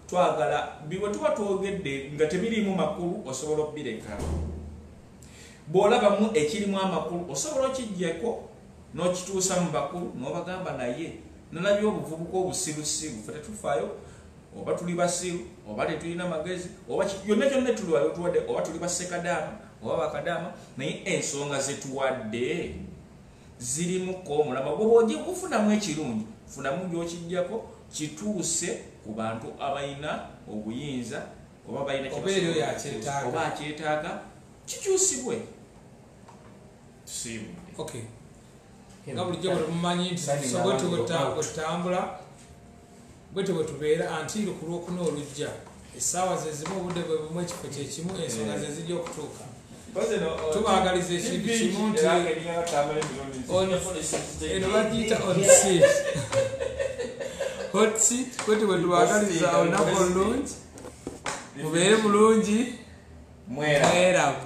twagala bwe tuba twogedde nga tebiriimu makulu osobola okubireka. Bw'olabamu ekirimu amakulu osobola okiggyako n'okituusa mu bakulu n'obagamba naye nalabye obuvubuka obusirusiru ffe tetufaayo oba tuli basiru oba tetulina magezi oba yonna kyonna tuwadde oba tuli basekadaama oba bakadaama naye ensonga zetuwadde zirimuko omulama bw'oba ogiye kufunamu ekirungi funamu gy'okiggyako kituuse ku bantu abalina obuyinza oba balina oba akyetaaga kikyusibwe tusiimu. Okay. Nga bulijjo bwe mumanyi nti bwetubwetambula bwete bwe tubeera antiiro ku lwokuna olujja essaawa ze zimu obudde bwe bumu ekifo kye kimu ensonga ze zijja okutuuka. Tubaagaliza ekintu kimu nti eno bagiyita hot seat bwete bwe tubaagaliza olunaku olulungi mubeere bulungi mweravu.